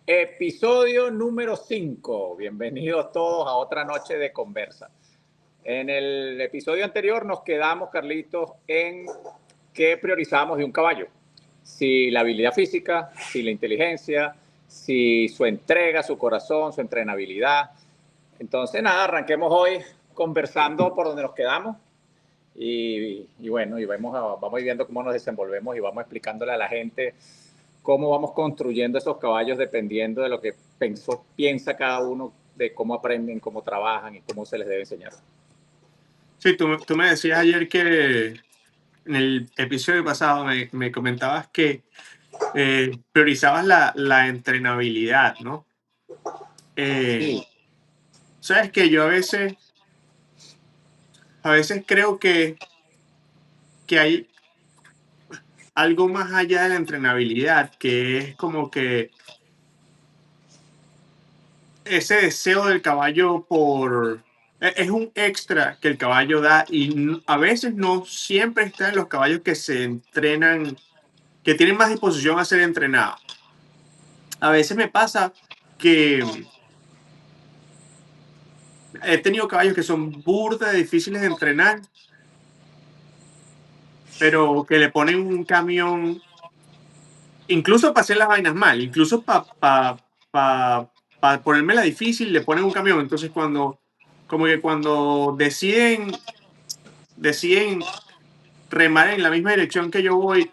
Episodio número 5. Bienvenidos todos a otra noche de conversa. En el episodio anterior nos quedamos, Carlitos, en qué priorizamos de un caballo. Si la habilidad física, si la inteligencia, si su entrega, su corazón, su entrenabilidad. Entonces, nada, arranquemos hoy conversando por donde nos quedamos. Y bueno, vamos viendo cómo nos desenvolvemos y vamos explicándole a la gente cómo vamos construyendo esos caballos dependiendo de lo que piensa cada uno, de cómo aprenden, cómo trabajan y cómo se les debe enseñar. Sí, tú me decías ayer que en el episodio pasado me comentabas que priorizabas la entrenabilidad, ¿no? Sí, Sabes que yo a veces creo que hay algo más allá de la entrenabilidad, que es como que ese deseo del caballo es un extra que el caballo da y a veces no siempre está en los caballos que se entrenan, que tienen más disposición a ser entrenados. A veces me pasa que he tenido caballos que son burda de difíciles de entrenar, pero que le ponen un camión, incluso para hacer las vainas mal, incluso para ponérmela difícil, le ponen un camión. Entonces como que cuando deciden remar en la misma dirección que yo voy,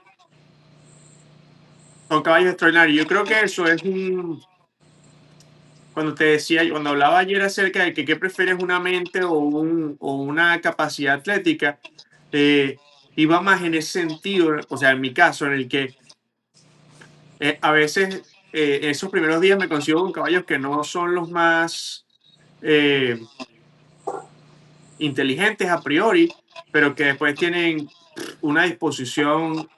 son caballos extraordinarios. Yo creo que eso es cuando te decía, cuando hablaba ayer acerca de que qué prefieres, una mente o una capacidad atlética, eh, iba más en ese sentido, o sea, en mi caso, en el que a veces esos primeros días me consigo con caballos que no son los más eh, inteligentes a priori, pero que después tienen una disposición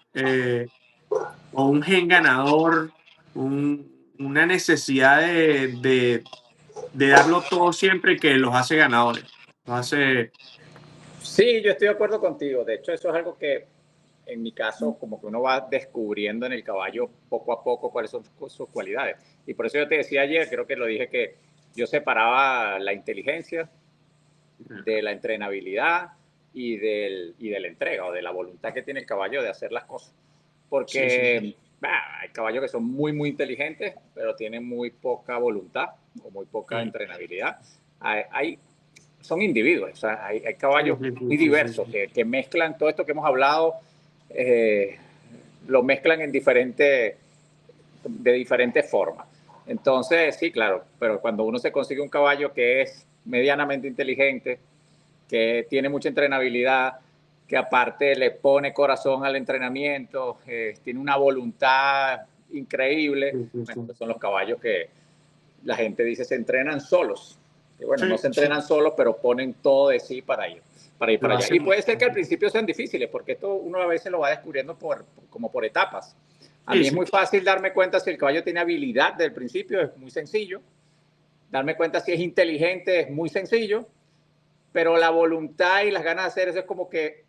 o un gen ganador, una necesidad de darlo todo siempre, que los hace ganadores. Los hace. sí, yo estoy de acuerdo contigo. De hecho, eso es algo que en mi caso, como que uno va descubriendo en el caballo poco a poco cuáles son sus cualidades. Y por eso yo te decía ayer, creo que lo dije, que yo separaba la inteligencia de la entrenabilidad y de la entrega o de la voluntad que tiene el caballo de hacer las cosas. Sí, sí, sí. Porque hay caballos que son muy, muy inteligentes, pero tienen muy poca voluntad o muy poca Sí, entrenabilidad. Son individuos, o sea, hay sí, caballos sí, muy sí, sí, diversos sí. que mezclan todo esto que hemos hablado, eh, lo mezclan de diferentes formas. Entonces, sí, claro, pero cuando uno se consigue un caballo que es medianamente inteligente, que tiene mucha entrenabilidad, que aparte le pone corazón al entrenamiento, tiene una voluntad increíble, Sí, sí, bueno, sí. pues son los caballos que la gente dice se entrenan solos. Que bueno, no Sí, se sí, entrenan solos, pero ponen todo de sí para ir lo para allá. Y hacen. puede ser que al principio sean difíciles, porque esto uno a veces lo va descubriendo como por etapas. A Sí, mí es sí, muy fácil darme cuenta si el caballo tiene habilidad desde el principio, es muy sencillo. Darme cuenta si es inteligente es muy sencillo, pero la voluntad y las ganas de hacer eso es como que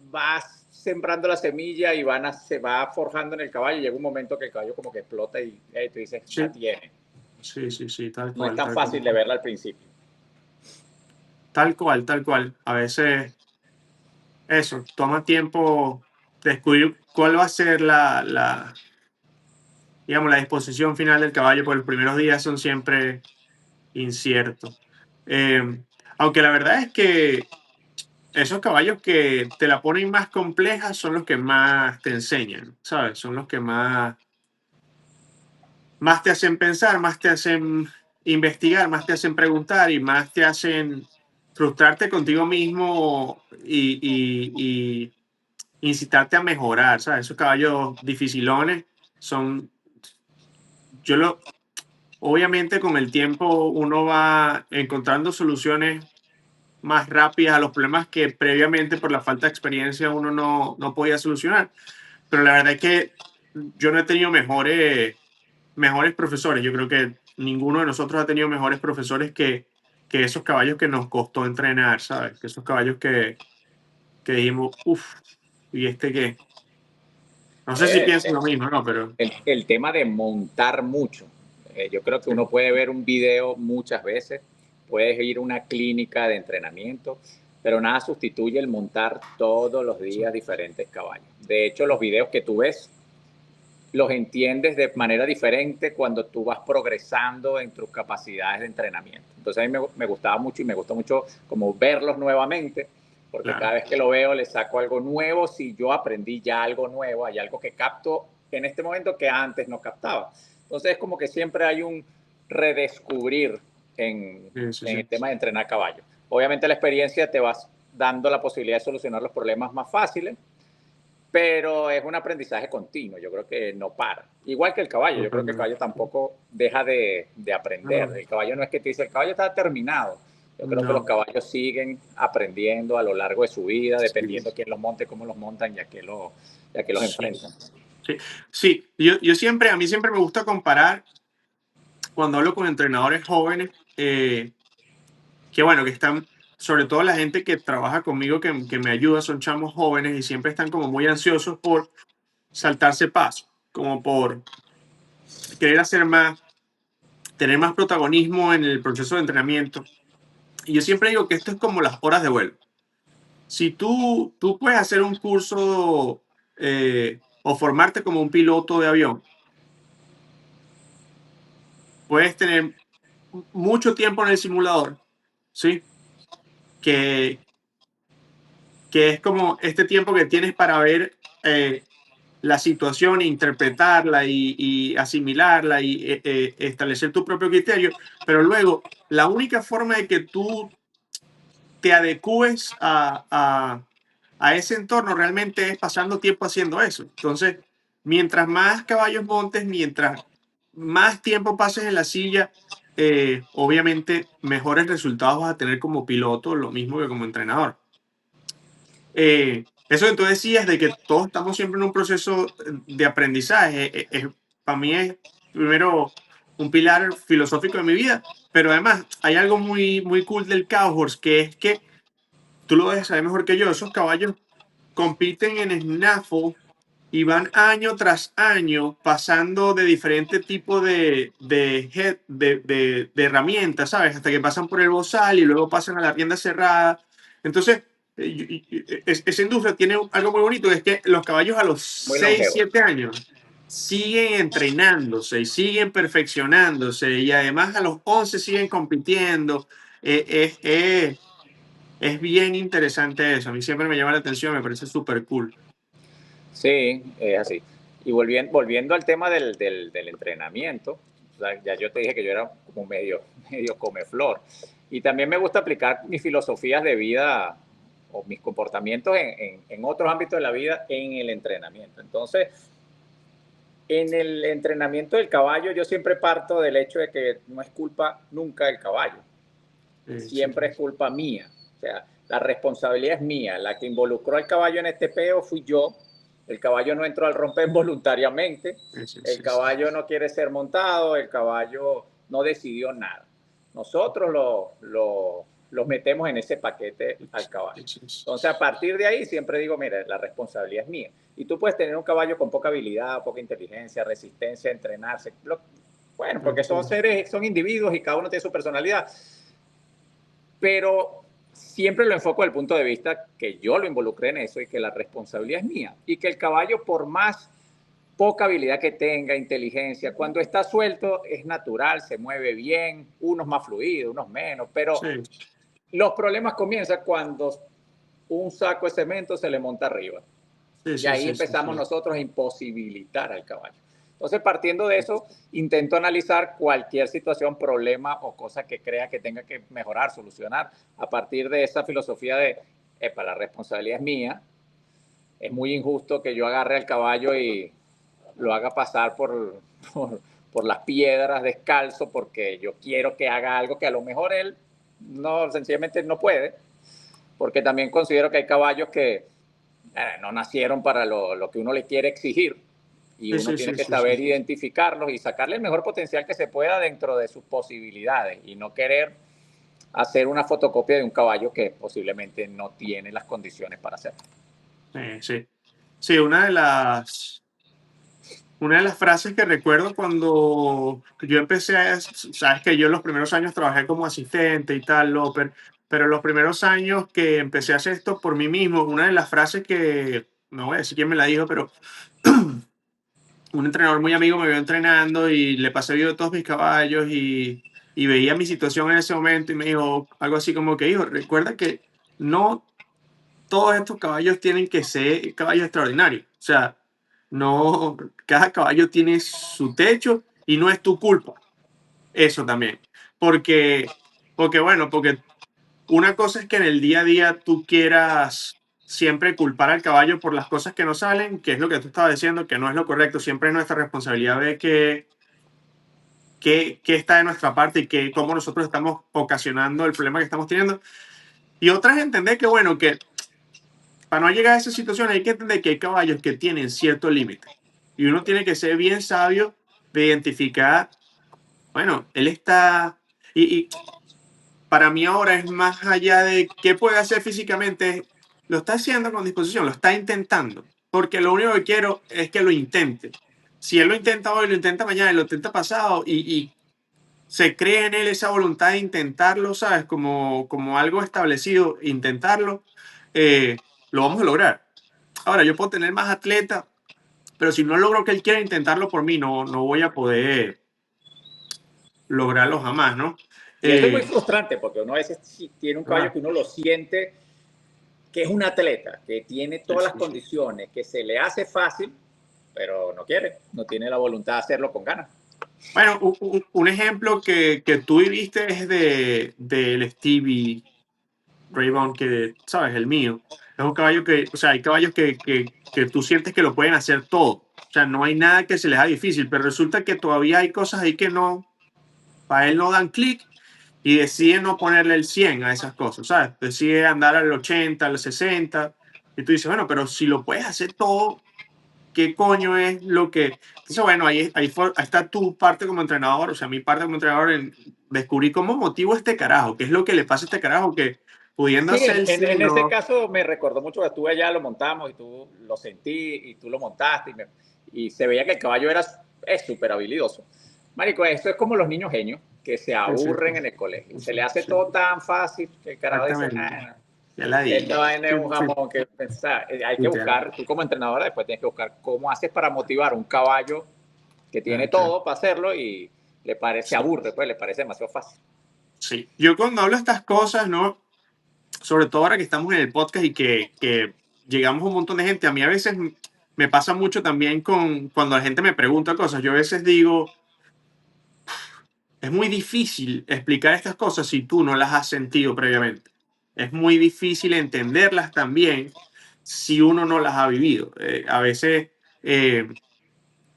vas sembrando la semilla y se va forjando en el caballo y llega un momento que el caballo como que explota y tú dices, la sí, tiene. sí, sí, sí, tal No es cual, tan tal cual. fácil de verla al principio. Tal cual, tal cual. A veces eso, toma tiempo descubrir cuál va a ser digamos, la disposición final del caballo, porque los primeros días son siempre inciertos. Aunque la verdad es que esos caballos que te la ponen más compleja son los que más te enseñan, ¿sabes? Son los que más te hacen pensar, más te hacen investigar, más te hacen preguntar y más te hacen frustrarte contigo mismo y incitarte a mejorar, ¿sabes? Esos caballos dificilones son, yo lo, obviamente con el tiempo uno va encontrando soluciones más rápidas a los problemas que previamente por la falta de experiencia uno no podía solucionar. Pero la verdad es que yo no he tenido mejores profesores. Yo creo que ninguno de nosotros ha tenido mejores profesores que esos caballos que nos costó entrenar, ¿sabes? Que esos caballos que dijimos, uff, ¿y este qué? No sé si Eh, piensan lo mismo, ¿no? Pero el tema de montar mucho. Yo creo que uno puede ver un video muchas veces, puedes ir a una clínica de entrenamiento, pero nada sustituye el montar todos los días diferentes caballos. De hecho, los videos que tú ves los entiendes de manera diferente cuando tú vas progresando en tus capacidades de entrenamiento. Entonces a mí me gustaba mucho y me gusta mucho como verlos nuevamente, porque Claro. cada vez que lo veo le saco algo nuevo. Si yo aprendí ya algo nuevo, hay algo que capto en este momento que antes no captaba. Entonces es como que siempre hay un redescubrir Sí, sí, en el sí. tema de entrenar caballo. Obviamente la experiencia te va dando la posibilidad de solucionar los problemas más fáciles, pero es un aprendizaje continuo, yo creo que no para. Igual que el caballo, yo creo que el Totalmente. caballo tampoco deja de aprender. No, El caballo no es que te dice, el caballo está terminado. Yo creo que los no. caballos siguen aprendiendo a lo largo de su vida, Sí, dependiendo de quién los monte, cómo los montan, ya que los sí, enfrentan. sí. Sí, yo siempre, a mí siempre me gusta comparar cuando hablo con entrenadores jóvenes, que bueno, que están, sobre todo la gente que trabaja conmigo, que me ayuda, son chamos jóvenes y siempre están como muy ansiosos por saltarse pasos, como por querer hacer más, tener más protagonismo en el proceso de entrenamiento. Y yo siempre digo que esto es como las horas de vuelo. Si tú puedes hacer un curso o formarte como un piloto de avión, puedes tener mucho tiempo en el simulador, ¿sí? Que, que es como este tiempo que tienes para ver la situación, interpretarla y asimilarla y establecer tu propio criterio, pero luego la única forma de que tú te adecues a ese entorno realmente es pasando tiempo haciendo eso. Entonces, mientras más caballos montes, mientras más tiempo pases en la silla, obviamente mejores resultados vas a tener como piloto, lo mismo que como entrenador. Eso que tú decías de que todos estamos siempre en un proceso de aprendizaje, para mí es primero un pilar filosófico de mi vida, pero además hay algo muy, muy cool del cowhorse, que es que tú lo debes saber mejor que yo, esos caballos compiten en snaffle y van año tras año pasando de diferentes tipos de herramientas, ¿sabes? Hasta que pasan por el bozal y luego pasan a la rienda cerrada. Entonces, esa industria tiene algo muy bonito, es que los caballos a los Muy 6 longevo. 7 años siguen entrenándose y siguen perfeccionándose y además a los 11 siguen compitiendo. Eh, es, es, es bien interesante eso. A mí siempre me llama la atención, me parece súper cool. Sí, es así. Y volviendo al tema del entrenamiento, o sea, ya yo te dije que yo era como medio comeflor. Y también me gusta aplicar mis filosofías de vida o mis comportamientos en otros ámbitos de la vida en el entrenamiento. Entonces, en el entrenamiento del caballo, yo siempre parto del hecho de que no es culpa nunca del caballo, Sí, siempre es culpa mía. O sea, la responsabilidad es mía. La que involucró al caballo en este peo fui yo. El caballo no entró al romper voluntariamente. El sí, sí, caballo no quiere ser montado. El caballo no decidió nada. Nosotros lo metemos en ese paquete al caballo. Entonces, a partir de ahí, siempre digo, mira, la responsabilidad es mía. Y tú puedes tener un caballo con poca habilidad, poca inteligencia, resistencia, entrenarse. Bueno, porque son seres, son individuos y cada uno tiene su personalidad, pero siempre lo enfoco desde el punto de vista que yo lo involucré en eso y que la responsabilidad es mía y que el caballo, por más poca habilidad que tenga, inteligencia, cuando está suelto es natural, se mueve bien, unos más fluidos, unos menos, pero sí, los problemas comienzan cuando un saco de cemento se le monta arriba. sí, Y sí, ahí sí, sí, empezamos sí. nosotros a imposibilitar al caballo. Entonces, partiendo de eso, intento analizar cualquier situación, problema o cosa que crea que tenga que mejorar, solucionar, a partir de esa filosofía de, la responsabilidad es mía, es muy injusto que yo agarre al caballo y lo haga pasar por las piedras descalzo porque yo quiero que haga algo que a lo mejor él no, sencillamente no puede, porque también considero que hay caballos que no nacieron para lo que uno le quiere exigir y Sí, uno sí, tiene sí, que sí, sí. saber identificarlos y sacarle el mejor potencial que se pueda dentro de sus posibilidades y no querer hacer una fotocopia de un caballo que posiblemente no tiene las condiciones para hacerlo. Sí, sí. Sí, una de las una de las frases que recuerdo cuando yo empecé, sabes que yo en los primeros años trabajé como asistente y tal, pero los primeros años que empecé a hacer esto por mí mismo, una de las frases que, no voy a decir quién me la dijo, pero un entrenador muy amigo me vio entrenando y le pasé video de todos mis caballos y veía mi situación en ese momento y me dijo algo así como que, hijo, recuerda que no todos estos caballos tienen que ser caballos extraordinarios. O sea, no, cada caballo tiene su techo y no es tu culpa. Eso también. Porque, porque una cosa es que en el día a día tú quieras siempre culpar al caballo por las cosas que no salen, que es lo que tú estabas diciendo, que no es lo correcto. Siempre es nuestra responsabilidad ver qué está de nuestra parte y cómo nosotros estamos ocasionando el problema que estamos teniendo. Y otra es entender que, bueno, que para no llegar a esa situación hay que entender que hay caballos que tienen cierto límite. Y uno tiene que ser bien sabio de identificar, bueno, él está... Y para mí ahora es más allá de qué puede hacer físicamente, lo está haciendo con disposición, lo está intentando. Porque lo único que quiero es que lo intente. Si él lo intenta hoy, lo intenta mañana, lo intenta pasado y se cree en él esa voluntad de intentarlo, ¿sabes? Como algo establecido, intentarlo, lo vamos a lograr. Ahora, yo puedo tener más atletas, pero si no logro que él quiera intentarlo por mí, no voy a poder lograrlo jamás, ¿no? Y eso es muy frustrante porque uno a veces tiene un caballo Ah, que uno lo siente que es un atleta, que tiene sí, todas las sí, sí. condiciones, que se le hace fácil, pero no quiere, no tiene la voluntad de hacerlo con ganas. Bueno, un ejemplo que tú viviste es del Stevie Ray Vaughan, que, ¿sabes? El mío. Es un caballo que, o sea, hay caballos que tú sientes que lo pueden hacer todo. O sea, no hay nada que se les haga difícil, pero resulta que todavía hay cosas ahí que no, para él no dan clic y decide no ponerle el 100 a esas cosas, ¿sabes? Decide andar al 80, al 60, y tú dices, bueno, pero si lo puedes hacer todo, ¿qué coño es lo que...? Entonces, bueno, ahí está tu parte como entrenador, o sea, mi parte como entrenador en descubrir cómo motivo a este carajo, qué es lo que le pasa a este carajo que pudiendo Sí, hacer el en 100, ese no... caso me recordó mucho que estuve allá, lo montamos y tú lo sentí y tú lo montaste y se veía que el caballo es súper habilidoso. Marico, esto es como los niños genios que se Sí, sí, aburren en sí, el colegio. Se sí, le hace sí, todo tan fácil que el carajo dice, exactamente. ah, Ya la esta di. vaina es Sí, un sí, jamón que pensar. Hay que literal. buscar, tú como entrenadora después tienes que buscar cómo haces para motivar un caballo que tiene Ok. todo para hacerlo y le parece Sí, aburre, pues le parece demasiado fácil. sí. Yo cuando hablo estas cosas, ¿no? Sobre todo ahora que estamos en el podcast y que llegamos a un montón de gente, a mí a veces me pasa mucho también con cuando la gente me pregunta cosas. Yo a veces digo, es muy difícil explicar estas cosas si tú no las has sentido previamente. Es muy difícil entenderlas también si uno no las ha vivido. A veces, eh,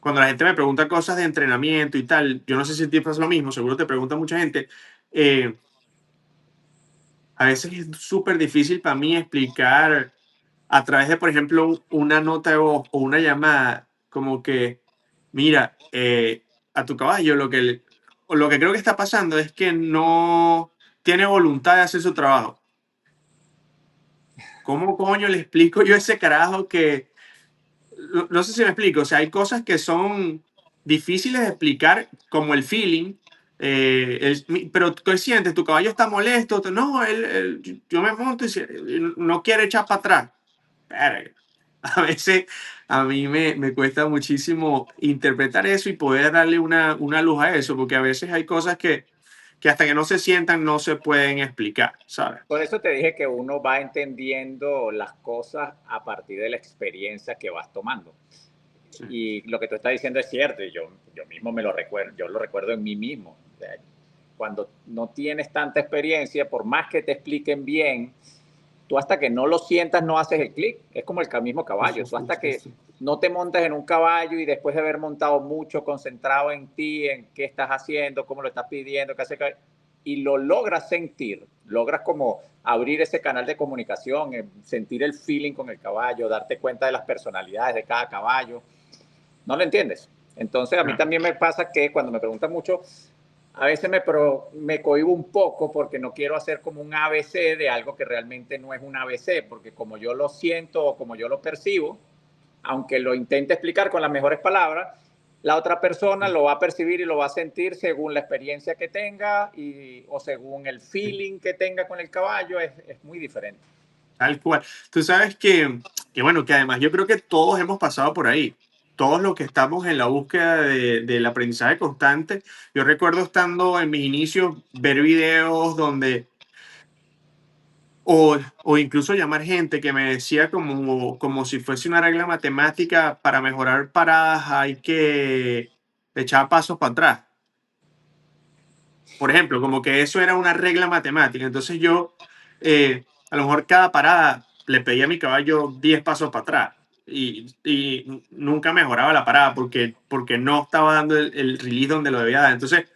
cuando la gente me pregunta cosas de entrenamiento y tal, yo no sé si a ti pasa lo mismo, seguro te pregunta mucha gente. eh, a veces es súper difícil para mí explicar a través de, por ejemplo, una nota de voz o una llamada, como que, mira, a tu caballo lo que creo que está pasando es que no tiene voluntad de hacer su trabajo. ¿Cómo coño le explico yo a ese carajo que, no sé si me explico, o sea, hay cosas que son difíciles de explicar, como el feeling, pero tú sientes, tu caballo está molesto, no, yo me monto y no quiere echar para atrás. Verga. A veces a mí me cuesta muchísimo interpretar eso y poder darle una luz a eso, porque a veces hay cosas que hasta que no se sientan no se pueden explicar, ¿sabes? Por eso te dije que uno va entendiendo las cosas a partir de la experiencia que vas tomando. Sí, Y lo que tú estás diciendo es cierto, y yo mismo me lo recuerdo, yo lo recuerdo en mí mismo. O sea, cuando no tienes tanta experiencia, por más que te expliquen bien, tú hasta que no lo sientas no haces el clic. Es como el mismo sí, caballo. sí, Tú sí, hasta sí, que sí. no te montas en un caballo y después de haber montado mucho, concentrado en ti, en qué estás haciendo, cómo lo estás pidiendo, qué hace, y lo logras sentir, logras como abrir ese canal de comunicación, sentir el feeling con el caballo, darte cuenta de las personalidades de cada caballo. ¿No lo entiendes? Entonces a mí Claro. también me pasa que cuando me preguntan mucho, a veces me cohibo un poco porque no quiero hacer como un ABC de algo que realmente no es un ABC, porque como yo lo siento o como yo lo percibo, aunque lo intente explicar con las mejores palabras, la otra persona lo va a percibir y lo va a sentir según la experiencia que tenga o según el feeling que tenga con el caballo, es muy diferente. Tal cual. Tú sabes bueno, que además yo creo que todos hemos pasado por ahí. Todos los que estamos en la búsqueda del aprendizaje constante. Yo recuerdo estando en mis inicios, ver videos donde, o incluso llamar gente que me decía como si fuese una regla matemática, para mejorar paradas hay que echar pasos para atrás. Por ejemplo, como que eso era una regla matemática. Entonces yo, a lo mejor cada parada le pedía a mi caballo 10 pasos para atrás y nunca mejoraba la parada porque no estaba dando el release donde lo debía dar. Entonces,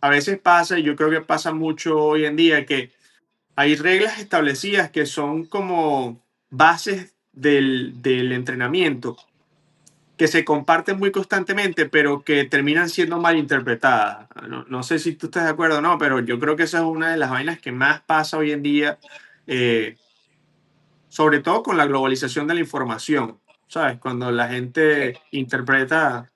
a veces pasa, y yo creo que pasa mucho hoy en día, que hay reglas establecidas que son como bases del entrenamiento, que se comparten muy constantemente, pero que terminan siendo mal interpretadas. No sé si tú estás de acuerdo o no, pero yo creo que esa es una de las vainas que más pasa hoy en día, eh, sobre todo con la globalización de la información, ¿sabes? Cuando la gente interpreta...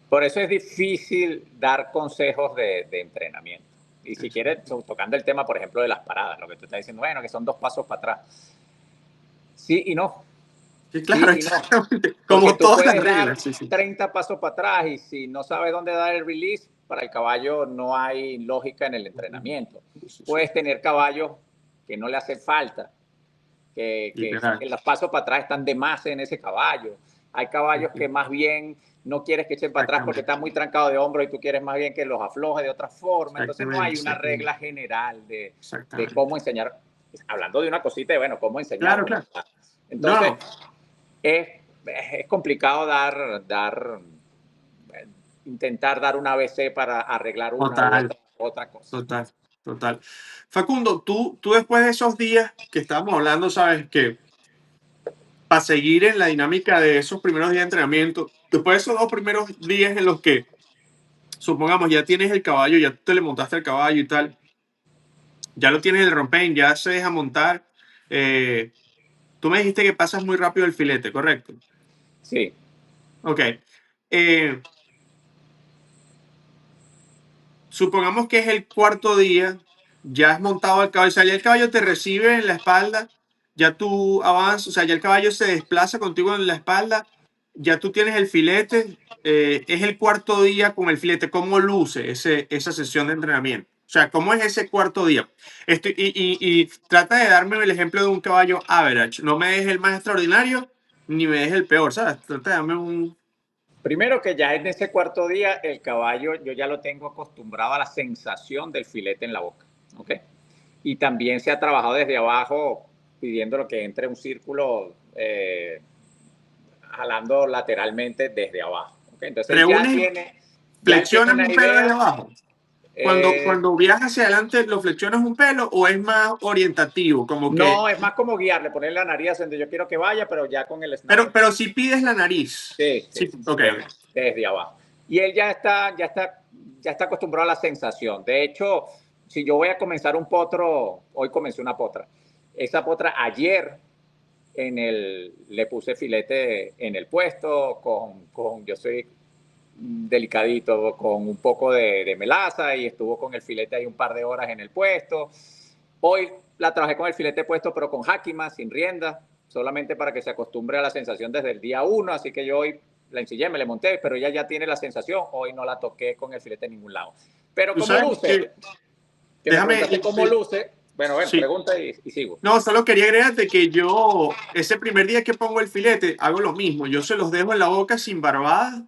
Por eso es difícil dar consejos de entrenamiento. Y si quieres, tocando el tema, por ejemplo, de las paradas, lo que tú estás diciendo, bueno, que son 2 pasos para atrás. Sí y no. Sí, Sí claro, y no. exactamente. Porque Como tú todas las puedes dar reglas, sí, sí. 30 pasos para atrás y si no sabes dónde dar el release, para el caballo no hay lógica en el entrenamiento. Sí, sí. Puedes tener caballos que no le hace falta, que Literal. los pasos para atrás están de más en ese caballo. Hay caballos que más bien no quieres que echen para atrás porque Exactamente. están muy trancados de hombro y tú quieres más bien que los afloje de otra forma. Entonces no hay una Exactamente. regla general de Exactamente. cómo enseñar. Hablando de una cosita de, bueno, cómo Claro, enseñarlo. claro. No, Entonces, no. es complicado intentar dar un ABC para arreglar una u Total. otra cosa. Total, total. Facundo, tú después de esos días que estábamos hablando, sabes que para seguir en la dinámica de esos primeros días de entrenamiento, después de esos 2 primeros días en los que, supongamos, ya tienes el caballo, ya te le montaste el caballo y tal, ya lo tienes el rompen, ya se deja montar, eh, tú me dijiste que pasas muy rápido el filete, ¿correcto? Sí, Ok. Eh, Supongamos que es el cuarto día, ya has montado el caballo, o sea, ya el caballo te recibe en la espalda, ya tú avanzas, o sea, ya el caballo se desplaza contigo en la espalda, ya tú tienes el filete, es el cuarto día con el filete. ¿Cómo luce esa sesión de entrenamiento? O sea, ¿cómo es ese cuarto día? Y trata de darme el ejemplo de un caballo average, no me dejes el más extraordinario ni me dejes el peor, ¿sabes? Trata de darme un... primero que ya en ese cuarto día el caballo yo ya lo tengo acostumbrado a la sensación del filete en la boca, ¿ok? Y también se ha trabajado desde abajo pidiendo que entre un círculo, jalando lateralmente desde abajo, ¿ok? Entonces Reúnes, ya él tiene flexionas una un pelo desde idea. abajo. eh, Cuando viajas hacia adelante, ¿lo flexionas un pelo o es más orientativo? Como que, no, es más como guiarle, ponerle la nariz donde yo quiero que vaya, pero ya con el pero, snapper. pero si pides la nariz. Sí, sí, Sí, sí, ok, ok. desde abajo. Y él ya está acostumbrado a la sensación. De hecho, si yo voy a comenzar un potro, hoy comencé una potra. Esa potra ayer le puse filete en el puesto, yo soy delicadito, con un poco de melaza y estuvo con el filete ahí un par de horas en el puesto. Hoy la trabajé con el filete puesto, pero con Hakima, sin rienda, solamente para que se acostumbre a la sensación desde el día 1. Así que yo hoy la ensillé, me la monté, pero ella ya tiene la sensación. Hoy no la toqué con el filete en ningún lado. Pero Tú ¿cómo sabes luce? que, Que me déjame, preguntaste cómo luce. Bueno, sí. pregunta y sigo. No, solo quería agregarte que yo, ese primer día que pongo el filete, hago lo mismo. Yo se los dejo en la boca sin barbada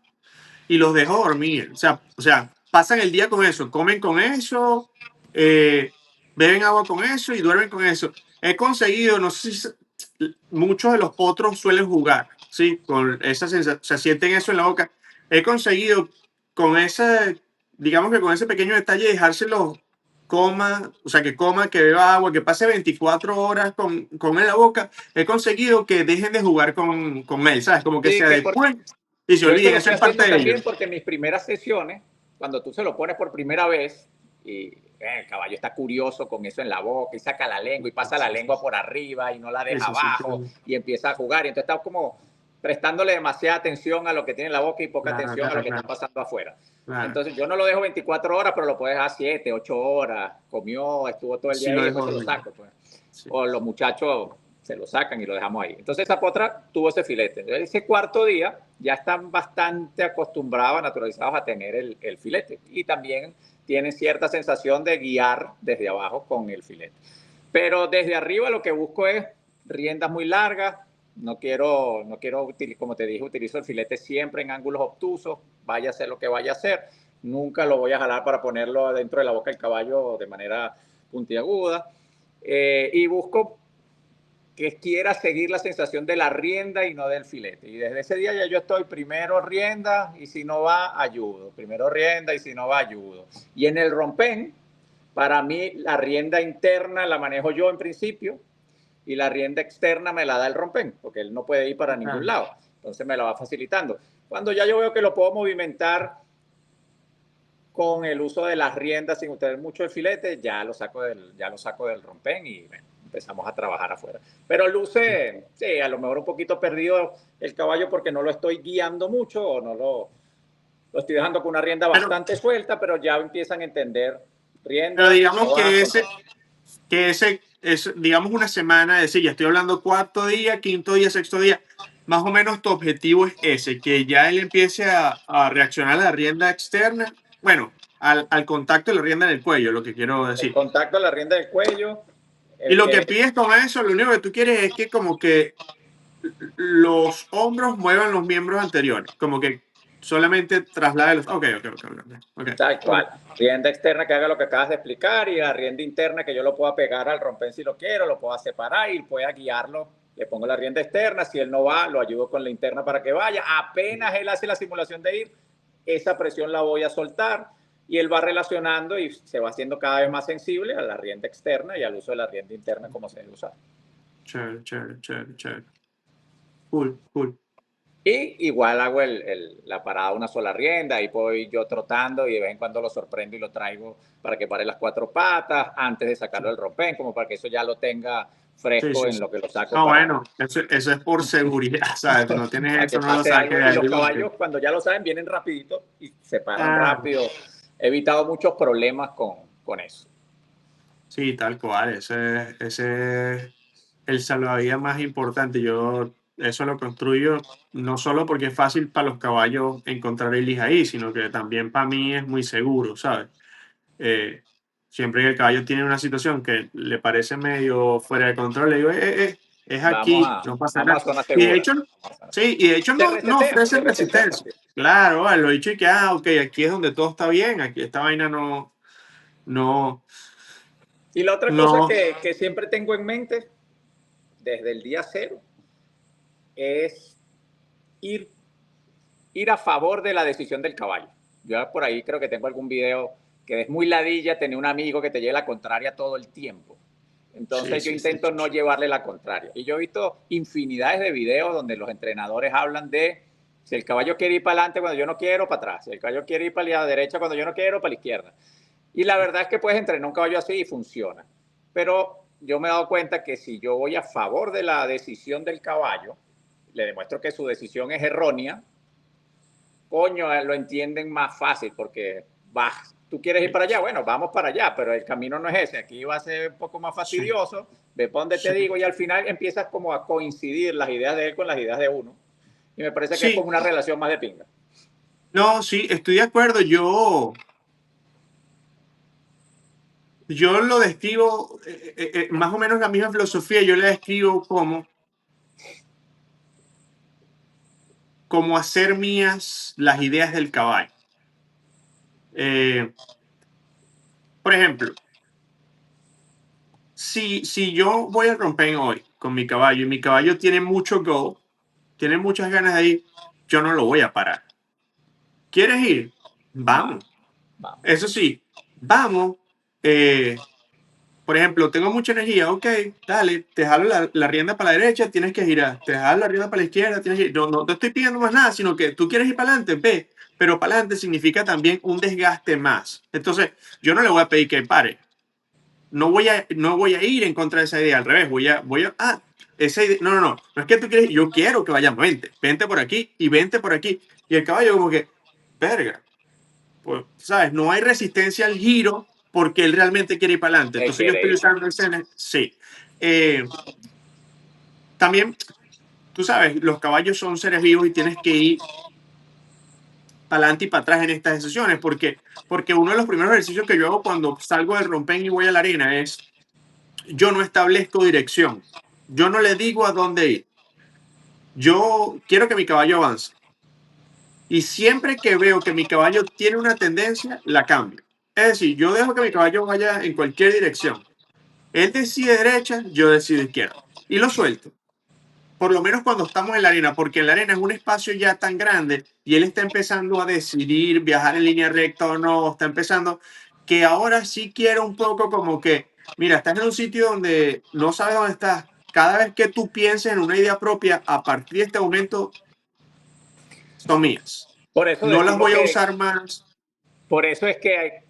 y los dejo dormir. O sea, pasan el día con eso, comen con eso, eh, beben agua con eso y duermen con eso. He conseguido, no sé si muchos de los potros suelen jugar, ¿sí? Con esa sensación, o sea, sienten eso en la boca. He conseguido con ese, digamos que con ese pequeño detalle, dejárselo coma, o sea, que coma, que beba agua, que pase 24 horas con él en la boca. He conseguido que dejen de jugar con él, ¿sabes? Como que se Sí, adecúen y se yo eso olviden, lo eso estoy es parte haciendo de también ellos. porque en mis primeras sesiones, cuando tú se lo pones por primera vez y el caballo está curioso con eso en la boca y saca la lengua y pasa la lengua por arriba y no la deja Eso sí, abajo y empieza a jugar y entonces está como prestándole demasiada atención a lo que tiene en la boca y poca Claro, atención a lo claro, que está claro, pasando afuera. claro. Entonces yo no lo dejo 24 horas, pero lo puedes dejar 7, 8 horas. Comió, estuvo todo el día Sí ahí lo y después dejo se lo dormir. saco. Pues. Sí. O los muchachos se lo sacan y lo dejamos ahí. Entonces esa potra tuvo ese filete. Entonces, ese cuarto día ya están bastante acostumbrados, naturalizados a tener el filete. Y también tienen cierta sensación de guiar desde abajo con el filete. Pero desde arriba lo que busco es riendas muy largas. No quiero, como te dije, utilizo el filete siempre en ángulos obtusos, vaya a ser lo que vaya a hacer. Nunca lo voy a jalar para ponerlo dentro de la boca del caballo de manera puntiaguda. Y busco que quiera seguir la sensación de la rienda y no del filete. Y desde ese día ya yo estoy primero rienda y si no va, ayudo. Primero rienda y si no va, ayudo. Y en el rompén, para mí la rienda interna la manejo yo en principio y la rienda externa me la da el rompén, porque él no puede ir para ningún Claro. lado. Entonces me la va facilitando. Cuando ya yo veo que lo puedo movimentar con el uso de las riendas sin utilizar mucho el filete, ya lo saco del rompén y bueno, empezamos a trabajar afuera. Pero luce, sí, a lo mejor un poquito perdido el caballo porque no lo estoy guiando mucho o no lo estoy dejando con una rienda Pero, bastante suelta, pero ya empiezan a entender pero rienda, digamos que abajo. ese es, digamos, una semana, es decir, ya estoy hablando cuarto día, quinto día, sexto día, más o menos tu objetivo es ese, que ya él empiece a reaccionar a la rienda externa, bueno, al contacto de la rienda en el cuello, lo que quiero El decir. contacto de la rienda del cuello, Y lo que que pides con eso, lo único que tú quieres es que como que los hombros muevan los miembros anteriores, como que solamente traslade los... Ok, ok, ok, ok, ok, tal ok. cual. Rienda externa que haga lo que acabas de explicar y la rienda interna que yo lo pueda pegar al rompen si lo quiero, lo pueda separar y pueda guiarlo. Le pongo la rienda externa, si él no va, lo ayudo con la interna para que vaya. Apenas él hace la simulación de ir, esa presión la voy a soltar y él va relacionando y se va haciendo cada vez más sensible a la rienda externa y al uso de la rienda interna como se debe usar. Chévere, chévere, chévere, chévere. Cool, cool. Y igual hago la parada una sola rienda, ahí puedo ir yo trotando y de vez en cuando lo sorprendo y lo traigo para que pare las cuatro patas antes de sacarlo del rompén, como para que eso ya lo tenga Sí, fresco sí, en sí. lo que lo saco No, bueno, eso es por seguridad, ¿sabes? No tienes para que eso, no lo pase saques algo. de Y los ahí porque... caballos, cuando ya lo saben, vienen rapidito y se paran Ah, rápido. He evitado muchos problemas con eso. sí, tal cual. Ese es el salvavidas más importante. Yo eso lo construyo no solo porque es fácil para los caballos encontrar el ahí, sino que también para mí es muy seguro, ¿sabes? Eh, siempre que el caballo tiene una situación que le parece medio fuera de control, le digo, es Vamos aquí, a, no pasa vamos nada. a zona Y de segura. hecho, sí, y de hecho no Se ofrecen resetea resistencia. rápido. Claro, vale, lo he dicho y que, ok, aquí es donde todo está bien, aquí esta vaina no, Y la otra cosa no, que siempre tengo en mente desde el día cero es ir, ir a favor de la decisión del caballo. Yo por ahí creo que tengo algún video que es muy ladilla, tenía un amigo que te lleve la contraria todo el tiempo. sí, Entonces yo sí, sí, intento sí, no sí. llevarle la contraria. Y yo he visto infinidades de videos donde los entrenadores hablan de si el caballo quiere ir para adelante cuando yo no quiero, para atrás. Si el caballo quiere ir para la derecha cuando yo no quiero, para la izquierda. Y la verdad es que puedes entrenar un caballo así y funciona. Pero yo me he dado cuenta que si yo voy a favor de la decisión del caballo, le demuestro que su decisión es errónea, coño, lo entienden más fácil porque vas, tú quieres ir para allá, bueno, vamos para allá, pero el camino no es ese, aquí va a ser un poco más Sí, fastidioso, ve para donde te sí. digo y al final empiezas como a coincidir las ideas de él con las ideas de uno. Y me parece que es Sí, como una relación más de pinga. no, sí, estoy de acuerdo. Yo lo describo, más o menos la misma filosofía, yo la describo como hacer mías las ideas del caballo. Eh, por ejemplo, si yo voy a romper hoy con mi caballo y mi caballo tiene mucho go, tiene muchas ganas de ir, yo no lo voy a parar. ¿Quieres ir? Va, Vamos. vamos. Eso sí, vamos. eh, por ejemplo, tengo mucha energía, ok, dale, te jalo la rienda para la derecha, tienes que girar, te jalo la rienda para la izquierda, tienes que ir. No, no te estoy pidiendo más nada, sino que tú quieres ir para adelante, ve, pero para adelante significa también un desgaste más. Entonces, yo no le voy a pedir que pare, no voy a ir en contra de esa idea, al revés, no es que tú quieres, yo quiero que vayamos, vente por aquí y vente por aquí. Y el caballo como que, verga, pues, ¿sabes? No hay resistencia al giro porque él realmente quiere ir para adelante. Él Entonces yo quiere estoy ir. usando escenas, sí. También, tú sabes, los caballos son seres vivos y tienes que ir para adelante y para atrás en estas decisiones, porque uno de los primeros ejercicios que yo hago cuando salgo del rompén y voy a la arena es, yo no establezco dirección, yo no le digo a dónde ir, yo quiero que mi caballo avance. Y siempre que veo que mi caballo tiene una tendencia, la cambio. Es decir, yo dejo que mi caballo vaya en cualquier dirección. Él decide derecha, yo decido izquierda. Y lo suelto. Por lo menos cuando estamos en la arena, porque en la arena es un espacio ya tan grande y él está empezando a decidir viajar en línea recta o no, está empezando que ahora sí quiero un poco como que, mira, estás en un sitio donde no sabes dónde estás. Cada vez que tú pienses en una idea propia, a partir de este momento, son mías. Por eso No las decimos voy a que, usar más. por eso es que,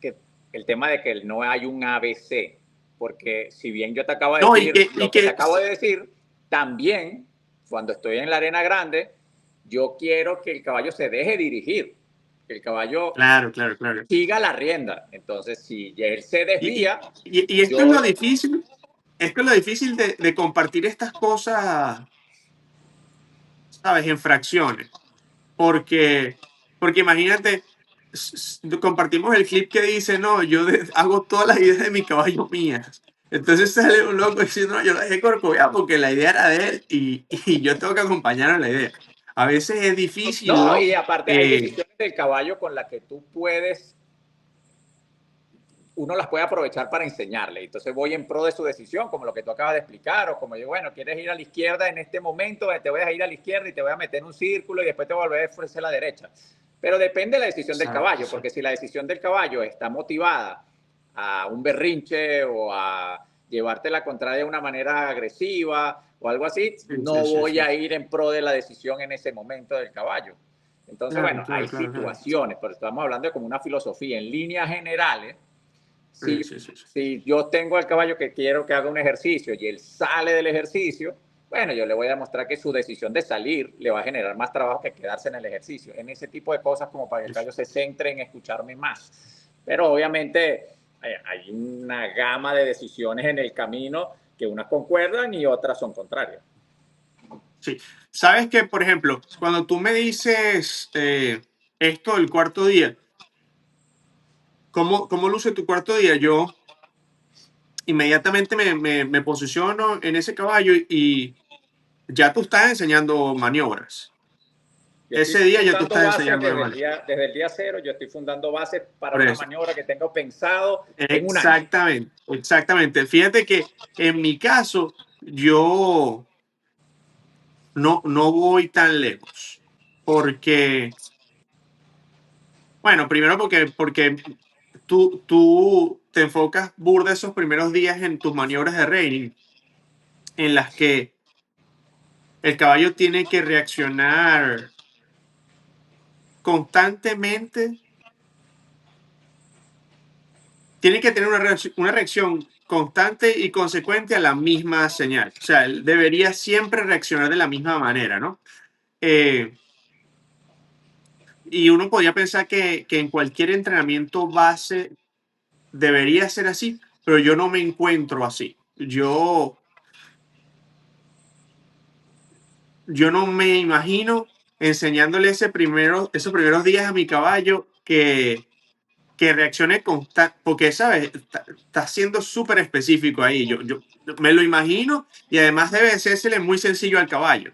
el tema de que no hay un ABC, porque si bien yo te acabo de No, decir y lo que te que acabo de decir, también cuando estoy en la arena grande, yo quiero que el caballo se deje dirigir, que el caballo claro, claro, claro. siga la rienda. Entonces, si él se desvía, Y esto es yo... lo difícil, esto es lo difícil de compartir estas cosas, ¿sabes? En fracciones. Porque, porque imagínate, compartimos el clip que dice, no, yo hago todas las ideas de mi caballo mías. Entonces sale un loco diciendo, no, yo la dejé corcovear porque la idea era de él y yo tengo que acompañar a la idea. A veces es difícil, No, ¿no? y aparte hay decisiones del caballo con las que tú puedes, uno las puede aprovechar para enseñarle. Entonces voy en pro de su decisión, como lo que tú acabas de explicar, o como yo, bueno, quieres ir a la izquierda en este momento, te voy a ir a la izquierda y te voy a meter en un círculo y después te voy a volver a ofrecer la derecha. Pero depende de la decisión del Exacto, caballo, sí. porque si la decisión del caballo está motivada a un berrinche o a llevarte la contraria de una manera agresiva o algo así, Sí, sí, no sí, voy sí. a ir en pro de la decisión en ese momento del caballo. Entonces, Claro, bueno, hay claro, claro, claro. situaciones, pero estamos hablando de como una filosofía. En líneas generales, Sí, si, sí, sí, sí. si yo tengo al caballo que quiero que haga un ejercicio y él sale del ejercicio, bueno, yo le voy a demostrar que su decisión de salir le va a generar más trabajo que quedarse en el ejercicio. En ese tipo de cosas como para que el caballo se centre en escucharme más. Pero obviamente hay una gama de decisiones en el camino que unas concuerdan y otras son contrarias. Sí. Sabes que, por ejemplo, cuando tú me dices esto del cuarto día, ¿cómo luce tu cuarto día? Yo inmediatamente me posiciono en ese caballo y ya tú estás enseñando maniobras. Yo estoy Ese día ya tú fundando estás bases enseñando maniobras. desde el día cero, yo estoy fundando bases para Por una eso. maniobra que tengo pensado en un año. Exactamente, exactamente. Fíjate que en mi caso, yo no voy tan lejos. Porque, bueno, primero porque tú te enfocas burda esos primeros días en tus maniobras de reining, en las que el caballo tiene que reaccionar constantemente, tiene que tener una reacción constante y consecuente a la misma señal. O sea, él debería siempre reaccionar de la misma manera, ¿no? Eh, y uno podría pensar que en cualquier entrenamiento base debería ser así, pero yo no me encuentro así. Yo no me imagino enseñándole esos primeros días a mi caballo que reaccione constante, porque, ¿sabes? Está siendo súper específico ahí. Yo me lo imagino y además debe ser muy sencillo al caballo,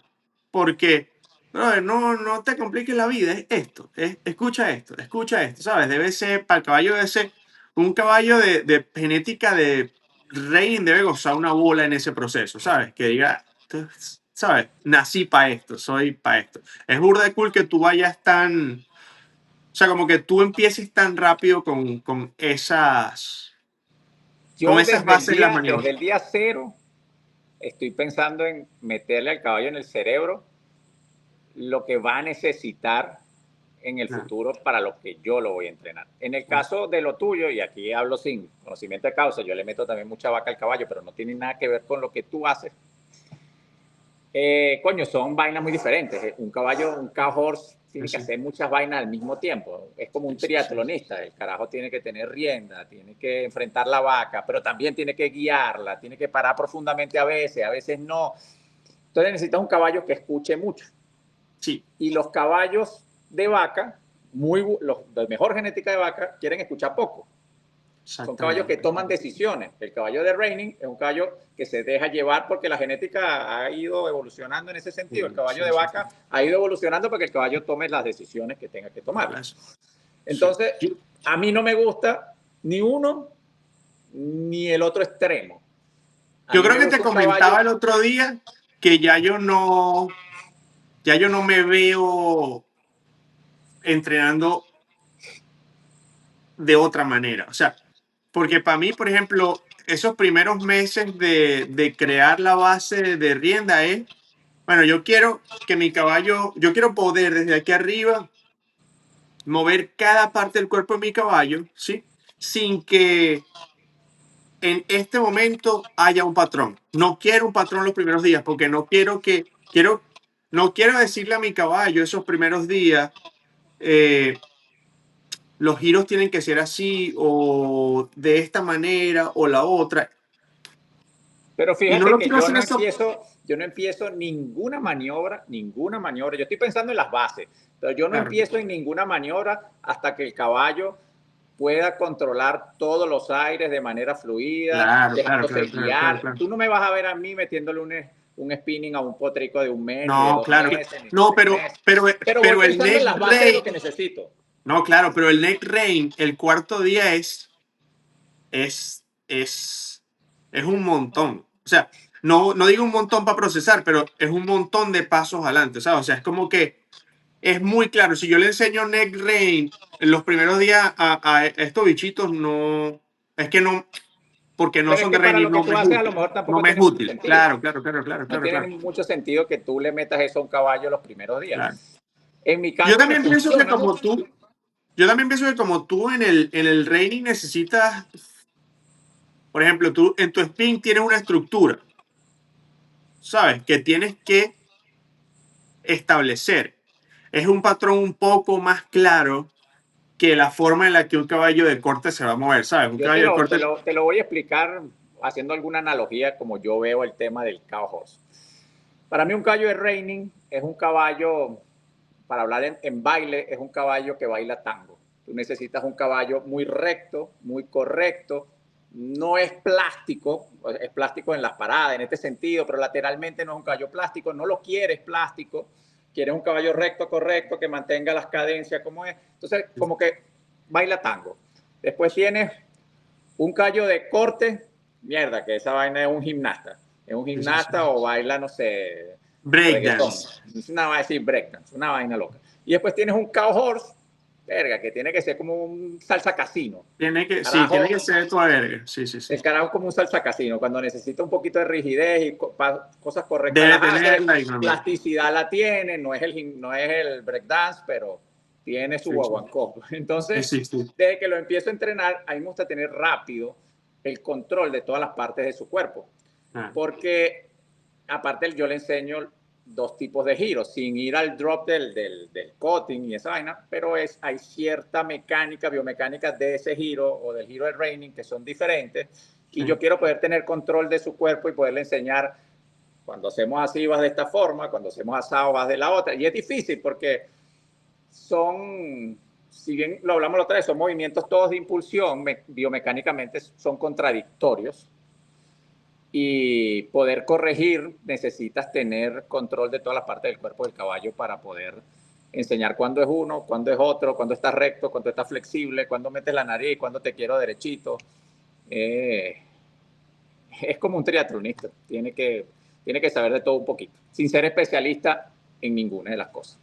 porque brother, no te compliques la vida, es esto, escucha esto, ¿sabes? Debe ser, para el caballo debe ser un caballo de genética de rey, debe gozar una bola en ese proceso, ¿sabes? Que diga, ¿sabes? Nací para esto, soy para esto. Es burda de cool que tú vayas tan, o sea, como que tú empieces tan rápido con Yo esas bases en las maniobras. desde el día cero estoy pensando en meterle al caballo en el cerebro lo que va a necesitar en el Claro, futuro para lo que yo lo voy a entrenar. En el caso de lo tuyo, y aquí hablo sin conocimiento de causa, yo le meto también mucha vaca al caballo, pero no tiene nada que ver con lo que tú haces. Coño, son vainas muy diferentes. Un caballo, un cow horse tiene que Sí, hacer muchas vainas al mismo tiempo. Es como un sí, sí. triatlonista. El carajo tiene que tener rienda, tiene que enfrentar la vaca, pero también tiene que guiarla, tiene que parar profundamente a veces no. Entonces necesitas un caballo que escuche mucho. Sí, Y los caballos de vaca, los de mejor genética de vaca, quieren escuchar poco. Son caballos que exactamente. toman decisiones. El caballo de reining es un caballo que se deja llevar porque la genética ha ido evolucionando en ese sentido. El Sí, caballo sí, de sí, sí. vaca ha ido evolucionando para que el caballo tome las decisiones que tenga que tomar. Sí. Entonces, a mí no me gusta ni uno ni el otro extremo. A Yo mí creo me que te gusta un caballo. comentaba el otro día que ya yo no me veo entrenando de otra manera. O sea, porque para mí, por ejemplo, esos primeros meses de crear la base de rienda es, bueno, yo quiero que mi caballo, yo quiero poder desde aquí arriba mover cada parte del cuerpo de mi caballo, ¿sí? Sin que en este momento haya un patrón. No quiero un patrón los primeros días porque no quiero decirle a mi caballo esos primeros días, eh, los giros tienen que ser así o de esta manera o la otra. Pero Y no fíjate lo que quiero hacer eso. yo no empiezo ninguna maniobra, ninguna maniobra. Yo estoy pensando en las bases, pero yo no Claro, empiezo en ninguna maniobra hasta que el caballo pueda controlar todos los aires de manera fluida, claro, claro, dejándose claro, claro, claro, guiar. claro. Tú no me vas a ver a mí metiéndole un spinning a un potrico de un mes, ni de No, dos claro, meses, ni de no, 6 meses. Pero voy pero el pensando en neck las bases de lo que rein, necesito. no, claro, pero el neck rein, el cuarto día es, es, es un montón. O sea, no digo un montón para procesar, pero es un montón de pasos adelante, ¿sabes? O sea, es como que es muy claro. Si yo le enseño neck rein en los primeros días a estos bichitos, no, es que no, porque no Pero es son de que para reining, lo que tú haces a lo mejor no tampoco me es tiene mucho útil. sentido. Claro, claro, claro, claro, No claro, tiene claro, mucho sentido que tú le metas eso a un caballo los primeros días. claro. En mi Yo caso me también pienso que funciona como mucho. tú, yo también pienso que como tú en el reining necesitas, por ejemplo, tú en tu spin tienes una estructura, ¿sabes? Que tienes que establecer. Es un patrón un poco más claro que la forma en la que un caballo de corte se va a mover, ¿sabes? Un Yo caballo de corte, te lo voy a explicar haciendo alguna analogía como yo veo el tema del cow horse. Para mí un caballo de reining es un caballo, para hablar en baile, es un caballo que baila tango. Tú necesitas un caballo muy recto, muy correcto. No es plástico en las paradas, en este sentido, pero lateralmente no es un caballo plástico, no lo quieres plástico, quieres un caballo recto, correcto, que mantenga las cadencias como es. Entonces, como que baila tango. Después tienes un caballo de corte, mierda, que esa vaina es un gimnasta. Es un gimnasta o baila, no sé, reggaetón. breakdance. Es una vaina así, breakdance, una vaina loca. Y después tienes un cow horse, verga, que tiene que ser como un salsa casino. Sí, tiene Carajo, que ser toda verga. Sí, sí, sí. el carajo como un salsa casino. Cuando necesita un poquito de rigidez y cosas correctas Debe las hace, tenerla y no, no. plasticidad la tiene, no es el breakdance, pero tiene su Sí, sí, guaguancó. sí, Entonces, sí, sí. desde que lo empiezo a entrenar, a mí me gusta tener rápido el control de todas las partes de su cuerpo. Ah, Porque aparte yo le enseño dos tipos de giros, sin ir al drop del cutting y esa vaina, pero hay cierta mecánica, biomecánica de ese giro o del giro del reining que son diferentes y sí. yo quiero poder tener control de su cuerpo y poderle enseñar cuando hacemos así vas de esta forma, cuando hacemos asado vas de la otra. Y es difícil porque son, si bien lo hablamos la otra vez, son movimientos todos de impulsión, biomecánicamente son contradictorios y poder corregir necesitas tener control de todas las partes del cuerpo del caballo para poder enseñar cuándo es uno, cuándo es otro, cuándo está recto, cuándo está flexible, cuándo metes la nariz, cuándo te quiero derechito. Eh, es como un triatlonista, tiene que saber de todo un poquito, sin ser especialista en ninguna de las cosas.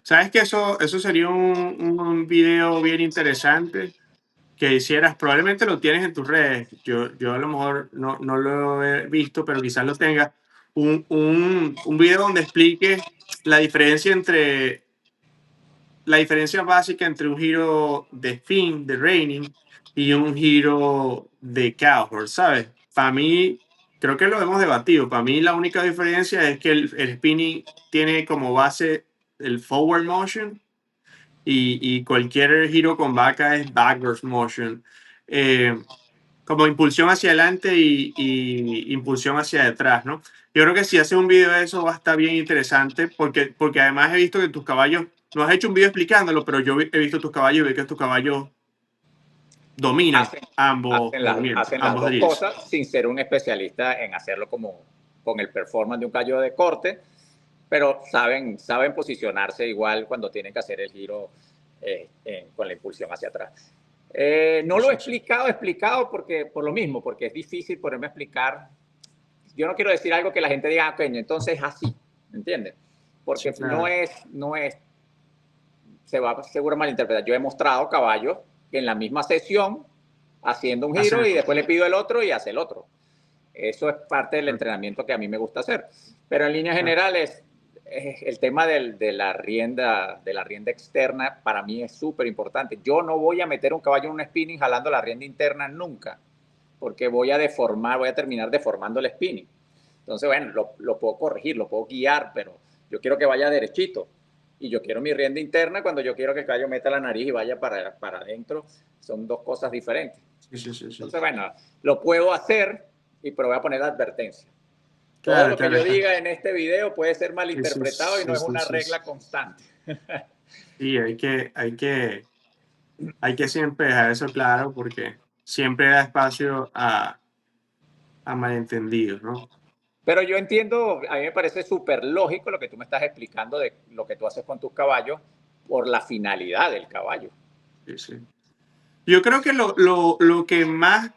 ¿Sabes que eso sería un video bien interesante que hicieras? Probablemente lo tienes en tus redes. Yo a lo mejor no lo he visto, pero quizás lo tengas. Un video donde explique la diferencia la diferencia básica entre un giro de spin, de reining, y un giro de cowhorse, ¿sabes? Para mí, creo que lo hemos debatido. Para mí la única diferencia es que el spinning tiene como base el forward motion y cualquier giro con vaca es backwards motion. Eh, Como impulsión hacia adelante y impulsión hacia detrás, ¿no? Yo creo que si haces un video de eso va a estar bien interesante porque además he visto que tus caballos, no has hecho un video explicándolo, pero yo he visto tus caballos y veo que tus caballos dominan Hacen, ambos movimientos, hacen las ambos dos drills. cosas sin ser un especialista en hacerlo como con el performance de un caballo de corte, pero saben posicionarse igual cuando tienen que hacer el giro con la impulsión hacia atrás. No lo he explicado porque, por lo mismo, porque es difícil ponerme a explicar. Yo no quiero decir algo que la gente diga, ah, coño, entonces es así, ¿entiendes? Sí, Porque claro. se va a seguro malinterpretar. Yo he mostrado caballos que en la misma sesión haciendo un Hacen giro y eso. después le pido el otro y hace el otro. Eso es parte del entrenamiento que a mí me gusta hacer. Pero en líneas generales, el tema de la rienda externa para mí es súper importante. Yo no voy a meter un caballo en un spinning jalando la rienda interna nunca, porque voy a terminar deformando el spinning. Entonces, bueno, lo puedo corregir, lo puedo guiar, pero yo quiero que vaya derechito. Y yo quiero mi rienda interna cuando yo quiero que el caballo meta la nariz y vaya para adentro. Son dos cosas diferentes. Sí, sí, sí, sí. Entonces, bueno, lo puedo hacer, pero voy a poner la advertencia. Todo Claro, lo que claro. yo diga en este video puede ser Sí, sí, malinterpretado y no sí, es sí, una sí, sí. regla constante. Sí, hay que siempre dejar eso claro porque siempre da espacio a malentendidos, ¿no? Pero yo entiendo, a mí me parece súper lógico lo que tú me estás explicando de lo que tú haces con tus caballos por la finalidad del caballo. Sí, sí. Yo creo que lo que más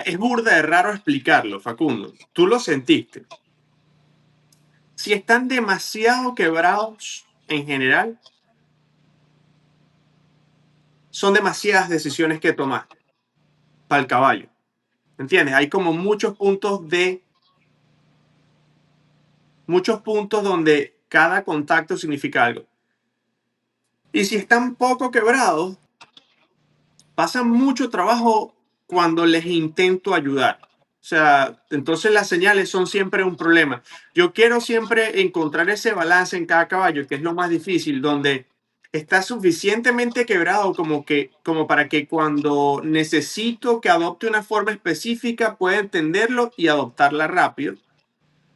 es burda de raro explicarlo, Facundo. Tú lo sentiste. Si están demasiado quebrados en general, son demasiadas decisiones que tomar para el caballo. ¿Entiendes? Hay como muchos puntos donde cada contacto significa algo. Y si están poco quebrados, pasan mucho trabajo cuando les intento ayudar. O sea, entonces las señales son siempre un problema. Yo quiero siempre encontrar ese balance en cada caballo, que es lo más difícil, donde está suficientemente quebrado como para que cuando necesito que adopte una forma específica pueda entenderlo y adoptarla rápido,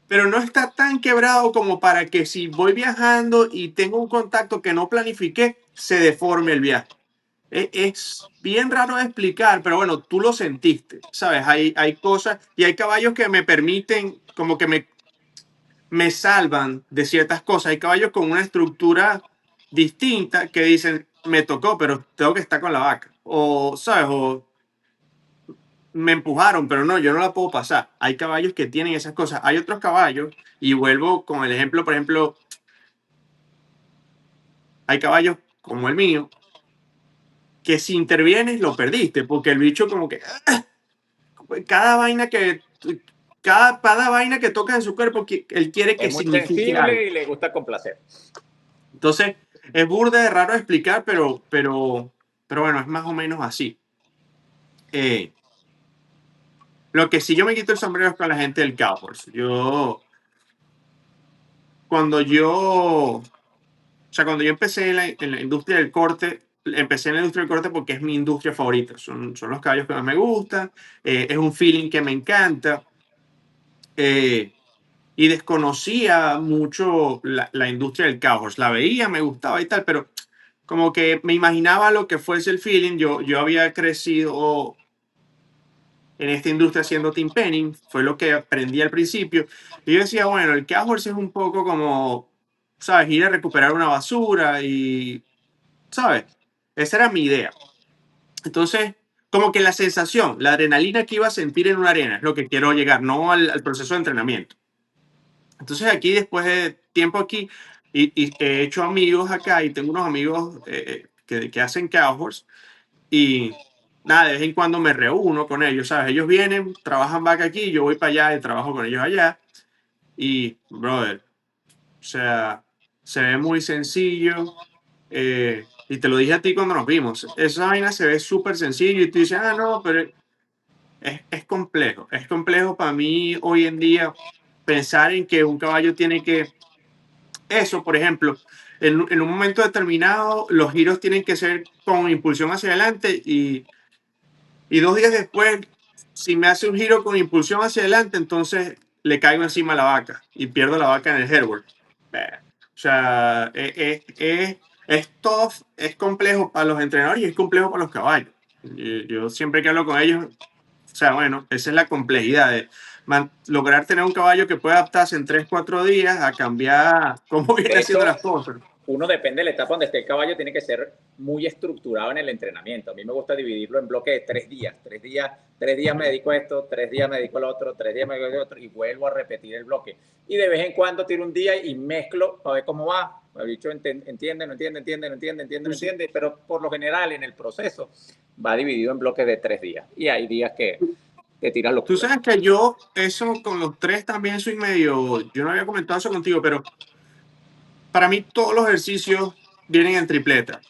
pero no está tan quebrado como para que si voy viajando y tengo un contacto que no planifiqué, se deforme el viaje. Es bien raro de explicar, pero bueno, tú lo sentiste, ¿sabes? Hay cosas y hay caballos que me permiten, como que me salvan de ciertas cosas. Hay caballos con una estructura distinta que dicen, me tocó, pero tengo que estar con la vaca. O, ¿sabes? O me empujaron, pero no, yo no la puedo pasar. Hay caballos que tienen esas cosas. Hay otros caballos, y vuelvo con el ejemplo, por ejemplo, hay caballos como el mío, que si intervienes lo perdiste, porque el bicho como que cada vaina que cada vaina que toca en su cuerpo, él quiere que Es muy signifique algo. sensible y le gusta complacer. Entonces, es burda de raro de explicar, pero bueno, es más o menos así. Eh, lo que sí yo me quito el sombrero es con la gente del Cowboys. Cuando yo empecé en la industria del corte, empecé en la industria del corte porque es mi industria favorita. Son los caballos que más me gustan, es un feeling que me encanta. Eh, y desconocía mucho la industria del cowhorse. La veía, me gustaba y tal, pero como que me imaginaba lo que fuese el feeling. Yo había crecido en esta industria haciendo team penning, fue lo que aprendí al principio. Y yo decía, bueno, el cowhorse es un poco como, ¿sabes? Ir a recuperar una basura y, ¿sabes? Esa era mi idea. Entonces, como que la sensación, la adrenalina que iba a sentir en una arena es lo que quiero llegar, no al proceso de entrenamiento. Entonces aquí, después de tiempo aquí, y he hecho amigos acá y tengo unos amigos que hacen cowboys y nada, de vez en cuando me reúno con ellos, ¿sabes? Ellos vienen, trabajan back aquí, yo voy para allá y trabajo con ellos allá y, brother, o sea, se ve muy sencillo y te lo dije a ti cuando nos vimos, esa vaina se ve súper sencillo y tú dices, ah, no, pero es complejo. Es complejo para mí hoy en día pensar en que un caballo tiene que, eso, por ejemplo, en un momento determinado, los giros tienen que ser con impulsión hacia adelante y 2 días después, si me hace un giro con impulsión hacia adelante, entonces le caigo encima a la vaca y pierdo la vaca en el headwork. O sea, es tough, es complejo para los entrenadores y es complejo para los caballos. Yo siempre que hablo con ellos, o sea, bueno, esa es la complejidad de lograr tener un caballo que pueda adaptarse en 3, 4 días a cambiar cómo viene De haciendo hecho, las cosas. uno depende de la etapa donde esté el caballo, tiene que ser muy estructurado en el entrenamiento. A mí me gusta dividirlo en bloques de 3 días. 3 días, 3 días me dedico a esto, 3 días me dedico al otro, 3 días me dedico al otro y vuelvo a repetir el bloque. Y de vez en cuando tiro un día y mezclo para ver cómo va. El bicho entiende, no entiende, entiende, no entiende, entiende, no entiende, pero por lo general en el proceso va dividido en bloques de 3 días. Y hay días que te tiras Tú locura. sabes que yo, eso con los tres también soy medio, yo no había comentado eso contigo, pero para mí todos los ejercicios vienen en tripleta.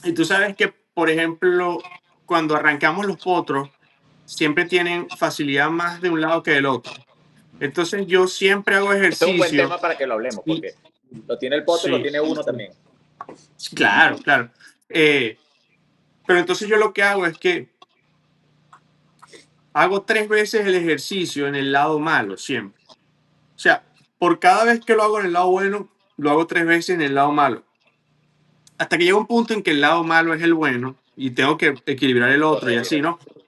Y tú sabes que, por ejemplo, cuando arrancamos los potros, siempre tienen facilidad más de un lado que del otro. Entonces yo siempre hago Eso es un buen ejercicio tema para que lo hablemos, y porque lo tiene el potro y lo sí, tiene uno también. claro, claro. Eh, pero entonces yo lo que hago es que hago 3 veces el ejercicio en el lado malo siempre. O sea, por cada vez que lo hago en el lado bueno, lo hago 3 veces en el lado malo. Hasta que llega un punto en que el lado malo es el bueno y tengo que equilibrar el otro y así, Correcto. ¿no?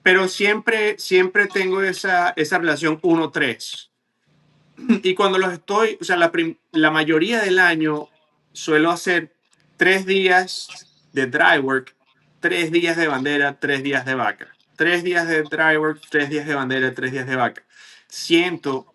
Pero siempre tengo esa relación 1-3. Y cuando los estoy, o sea, la mayoría del año suelo hacer 3 días de dry work, 3 días de bandera, 3 días de vaca. 3 días de dry work, 3 días de bandera, 3 días de vaca. Siento,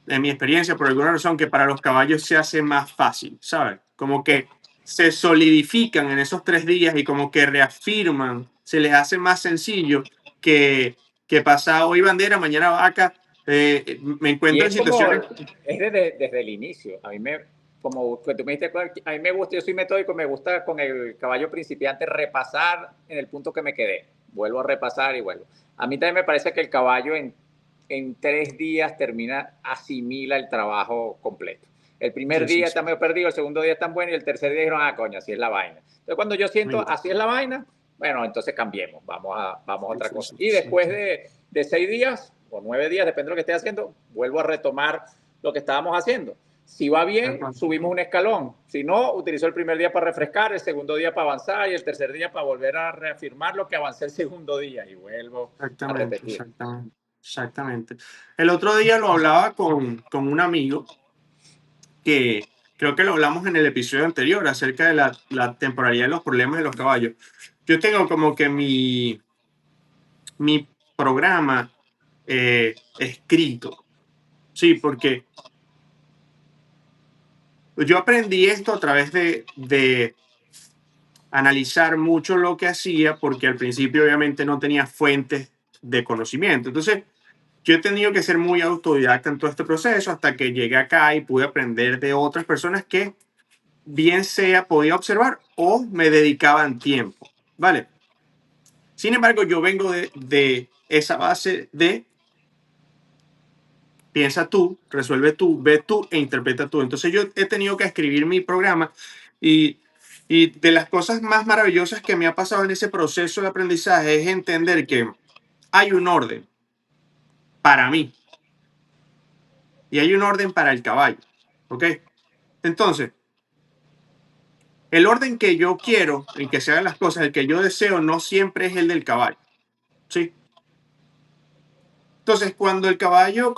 en mi experiencia, por alguna razón, que para los caballos se hace más fácil, ¿sabes? Como que se solidifican en esos 3 días y como que reafirman, se les hace más sencillo que pasar hoy bandera, mañana vaca. Me Y encuentro en es como, situaciones. es desde el inicio. A mí me, como tú me dijiste, a mí me gusta, yo soy metódico, me gusta con el caballo principiante repasar en el punto que me quedé. Vuelvo a repasar y vuelvo. A mí también me parece que el caballo en 3 días asimila el trabajo completo. El primer Sí, sí, día sí. está medio perdido, el segundo día está bueno y el tercer día dijeron, ah, coño, así es la vaina. Entonces cuando yo siento, así es la vaina, bueno, entonces cambiemos, vamos a Sí, otra sí, cosa. sí, Y sí, después sí. de 6 días o 9 días, depende de lo que esté haciendo, vuelvo a retomar lo que estábamos haciendo. Si va bien, subimos un escalón. Si no, utilizo el primer día para refrescar, el segundo día para avanzar y el tercer día para volver a reafirmar lo que avancé el segundo día y vuelvo a Exactamente, repetir. exactamente, exactamente. El otro día lo hablaba con un amigo que creo que lo hablamos en el episodio anterior acerca de la temporalidad de los problemas de los caballos. Yo tengo como que mi programa escrito, sí, porque yo aprendí esto a través de analizar mucho lo que hacía, porque al principio obviamente no tenía fuentes de conocimiento. Entonces, yo he tenido que ser muy autodidacta en todo este proceso hasta que llegué acá y pude aprender de otras personas que bien sea podía observar o me dedicaban tiempo, ¿vale? Sin embargo, yo vengo de esa base de piensa tú, resuelve tú, ve tú e interpreta tú. Entonces yo he tenido que escribir mi programa y, y de las cosas más maravillosas que me ha pasado en ese proceso de aprendizaje es entender que hay un orden para mí y hay un orden para el caballo, ¿ok? Entonces, el orden que yo quiero en que se hagan las cosas, el que yo deseo, no siempre es el del caballo, ¿sí? Entonces, cuando el caballo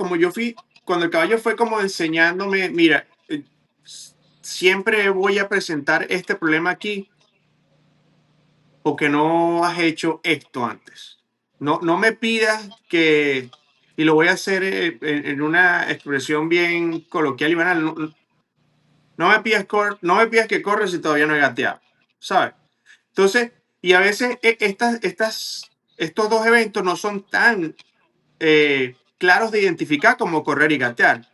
fue como enseñándome, mira, siempre voy a presentar este problema aquí porque no has hecho esto antes. No me pidas que, y lo voy a hacer en una expresión bien coloquial y banal, no me pidas que corres si todavía no he gateado, ¿sabes? Entonces, y a veces estos dos eventos no son tan claros de identificar como correr y gatear.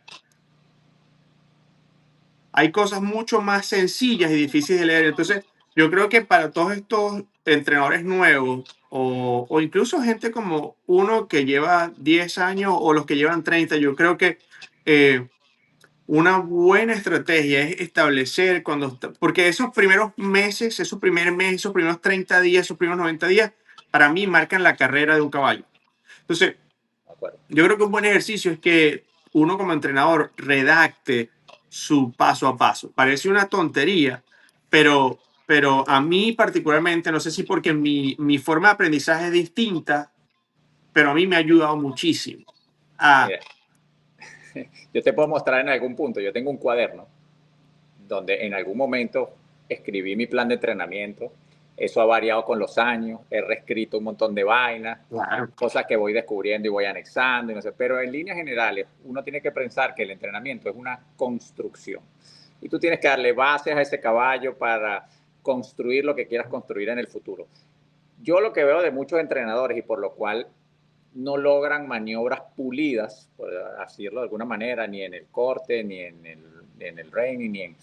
Hay cosas mucho más sencillas y difíciles de leer. Entonces, yo creo que para todos estos entrenadores nuevos o incluso gente como uno que lleva 10 años o los que llevan 30, yo creo que una buena estrategia es establecer porque esos primeros meses, esos primer mes, esos primeros 30 días, esos primeros 90 días, para mí marcan la carrera de un caballo. Entonces, De acuerdo. yo creo que un buen ejercicio es que uno como entrenador redacte su paso a paso. Parece una tontería, pero a mí particularmente, no sé si porque mi forma de aprendizaje es distinta, pero a mí me ha ayudado muchísimo. Mira, yo te puedo mostrar en algún punto, yo tengo un cuaderno donde en algún momento escribí mi plan de entrenamiento. Eso ha variado con los años, he reescrito un montón de vainas, Claro. cosas que voy descubriendo y voy anexando, y no sé, pero en líneas generales uno tiene que pensar que el entrenamiento es una construcción y tú tienes que darle bases a ese caballo para construir lo que quieras construir en el futuro. Yo lo que veo de muchos entrenadores y por lo cual no logran maniobras pulidas, por decirlo de alguna manera, ni en el corte, ni en el reining,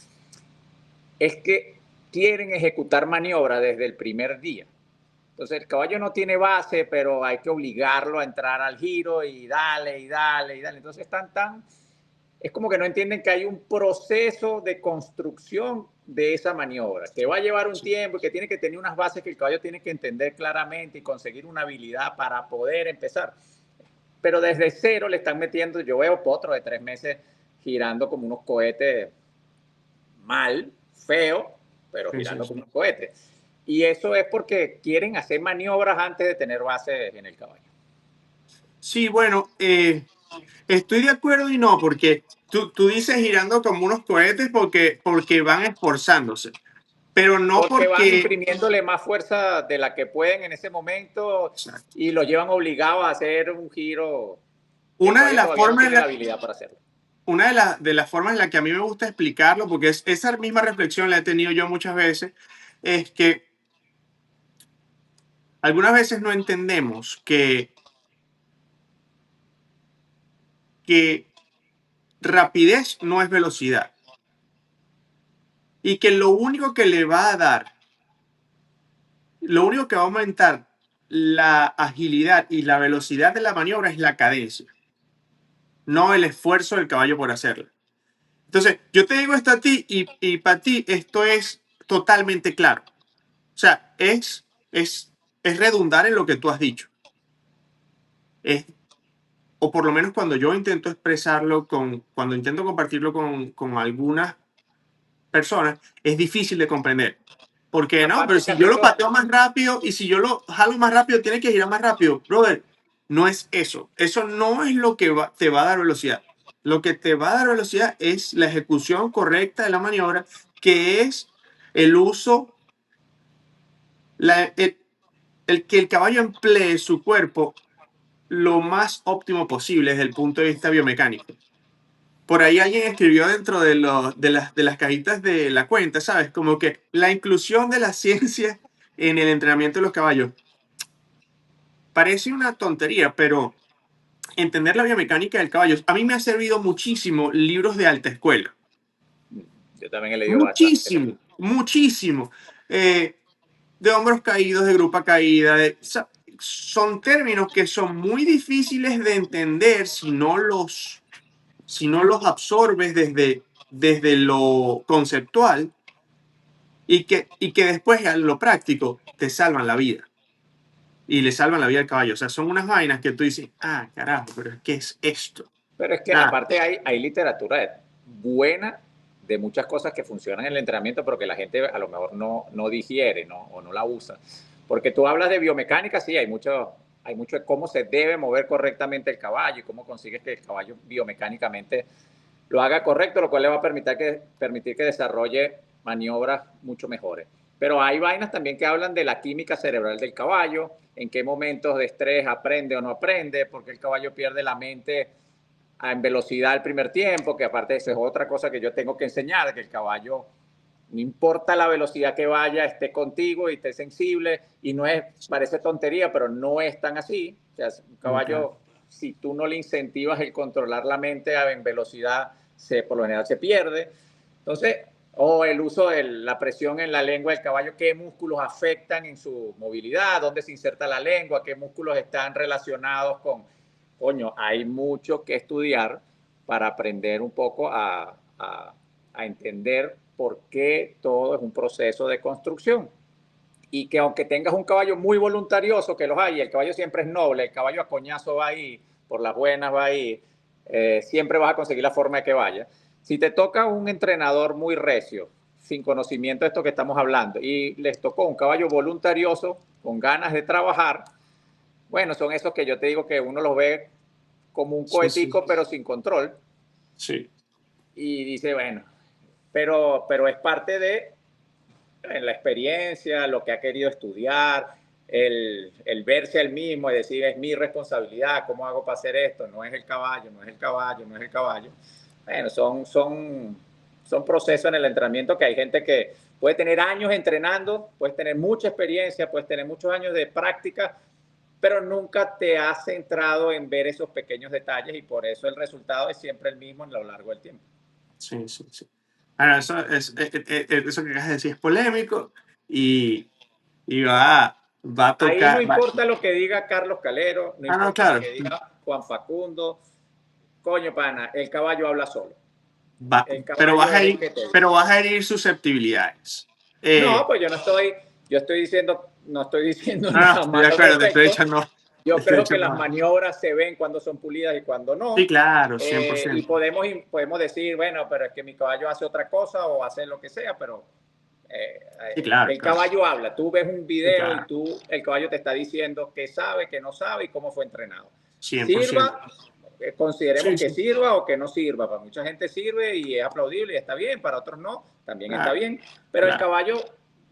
es que quieren ejecutar maniobra desde el primer día. Entonces el caballo no tiene base, pero hay que obligarlo a entrar al giro y dale, y dale, y dale. Entonces es como que no entienden que hay un proceso de construcción de esa maniobra, que va a llevar un tiempo y que tiene que tener unas bases que el caballo tiene que entender claramente y conseguir una habilidad para poder empezar. Pero desde cero le están metiendo, yo veo potros de 3 meses girando como unos cohetes mal, feo, pero Sí, sí, girando como sí. unos cohetes. Y eso es porque quieren hacer maniobras antes de tener bases en el caballo. Sí, bueno, estoy de acuerdo y no, porque tú dices girando como unos cohetes porque van esforzándose, pero no Porque van porque... imprimiéndole más fuerza de la que pueden en ese momento Exacto. y los llevan obligados a hacer un giro que el Una de caballo las todavía no formas en tiene la la, habilidad para hacerlo. una de las formas en la que a mí me gusta explicarlo, porque esa misma reflexión la he tenido yo muchas veces, es que algunas veces no entendemos que rapidez no es velocidad y que lo único que va a aumentar la agilidad y la velocidad de la maniobra es la cadencia, no el esfuerzo del caballo por hacerla. Entonces, yo te digo esto a ti y para ti esto es totalmente claro. O sea, es redundar en lo que tú has dicho. Es, o por lo menos cuando yo intento expresarlo, cuando intento compartirlo con algunas personas, es difícil de comprender. Porque no, pero Aparte, si yo lo Carlito, pateo más rápido y si yo lo jalo más rápido, tiene que girar más rápido. Brother, no es eso. Eso no es lo que te va a dar velocidad. Lo que te va a dar velocidad es la ejecución correcta de la maniobra, que es el uso, el que el caballo emplee su cuerpo lo más óptimo posible desde el punto de vista biomecánico. Por ahí alguien escribió dentro de las cajitas de la cuenta, ¿sabes? Como que la inclusión de la ciencia en el entrenamiento de los caballos. Parece una tontería, pero entender la biomecánica del caballo, a mí me ha servido muchísimo libros de alta escuela. yo también he leído bastante. Muchísimo, muchísimo. Eh, de hombros caídos, de grupa caída. Son términos que son muy difíciles de entender si no los absorbes desde lo conceptual y que después a lo práctico te salvan la vida y le salvan la vida al caballo. O sea, son unas vainas que tú dices, ah, carajo, pero ¿qué es esto? Pero es que Ah, aparte hay literatura buena de muchas cosas que funcionan en el entrenamiento, pero que la gente a lo mejor no digiere, ¿no? O no la usa. Porque tú hablas de biomecánica, sí, hay mucho de cómo se debe mover correctamente el caballo y cómo consigues que el caballo biomecánicamente lo haga correcto, lo cual le va a permitir que desarrolle maniobras mucho mejores. Pero hay vainas también que hablan de la química cerebral del caballo, en qué momentos de estrés aprende o no aprende, porque el caballo pierde la mente en velocidad el primer tiempo, que aparte eso es otra cosa que yo tengo que enseñar, que el caballo, no importa la velocidad que vaya, esté contigo y esté sensible, y no es, parece tontería, pero no es tan así. O sea, un okay. caballo, si tú no le incentivas el controlar la mente en velocidad, por lo general se pierde. Entonces, O el uso de la presión en la lengua del caballo, qué músculos afectan en su movilidad, dónde se inserta la lengua, qué músculos están relacionados con... Coño, hay mucho que estudiar para aprender un poco a entender por qué todo es un proceso de construcción. Y que aunque tengas un caballo muy voluntarioso, que los hay, y el caballo siempre es noble, el caballo a coñazo va ahí, por las buenas va ahí, siempre vas a conseguir la forma de que vaya. Si te toca un entrenador muy recio, sin conocimiento de esto que estamos hablando, y les tocó un caballo voluntarioso, con ganas de trabajar, bueno, son esos que yo te digo que uno los ve como un Sí, sí, cohetico, pero sin control, sí, y dice, bueno, pero es parte de la experiencia, lo que ha querido estudiar, el verse al mismo y decir, es mi responsabilidad, ¿cómo hago para hacer esto? No es el caballo, no es el caballo, no es el caballo. Bueno, son procesos en el entrenamiento que hay gente que puede tener años entrenando, puedes tener mucha experiencia, puedes tener muchos años de práctica, pero nunca te has centrado en ver esos pequeños detalles y por eso el resultado es siempre el mismo a lo largo del tiempo. sí, sí, sí. Ahora, eso que acabas de decir es polémico y, y va a Ahí no tocar. importa lo que diga Carlos Calero, no No, importa lo claro, que diga Juan Facundo, coño pana, el caballo habla solo. va, El caballo es el que te dice. pero vas a herir susceptibilidades. No, Eh, pues yo estoy diciendo, no estoy diciendo no, no, nada estoy de mal al acuerdo, te estoy respecto. echando, te Yo estoy creo que echando. las maniobras se ven cuando son pulidas y cuando Sí, no. claro, Y 100%. podemos decir, bueno, pero es que mi caballo hace otra cosa o hace lo que sea, pero Sí, claro, el claro. caballo habla. Tú ves un Sí, video y claro. el caballo te está diciendo qué sabe, qué no sabe y cómo fue entrenado. 100%. Sirva, consideremos Sí, que sí, sirva o que no sirva. Para mucha gente sirve y es aplaudible y está bien, para otros no, también está claro, bien. Pero el claro, caballo,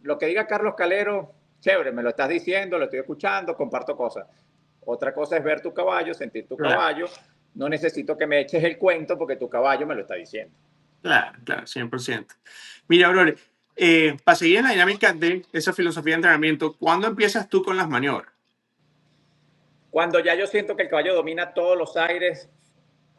lo que diga Carlos Calero, chévere, me lo estás diciendo, lo estoy escuchando, comparto cosas. Otra cosa es ver tu caballo, sentir tu claro, caballo. No necesito que me eches el cuento porque tu caballo me lo está diciendo. claro, claro, 100%. Mira, Aurore, para seguir en la dinámica de esa filosofía de entrenamiento, ¿cuándo empiezas tú con las maniobras? Cuando ya yo siento que el caballo domina todos los aires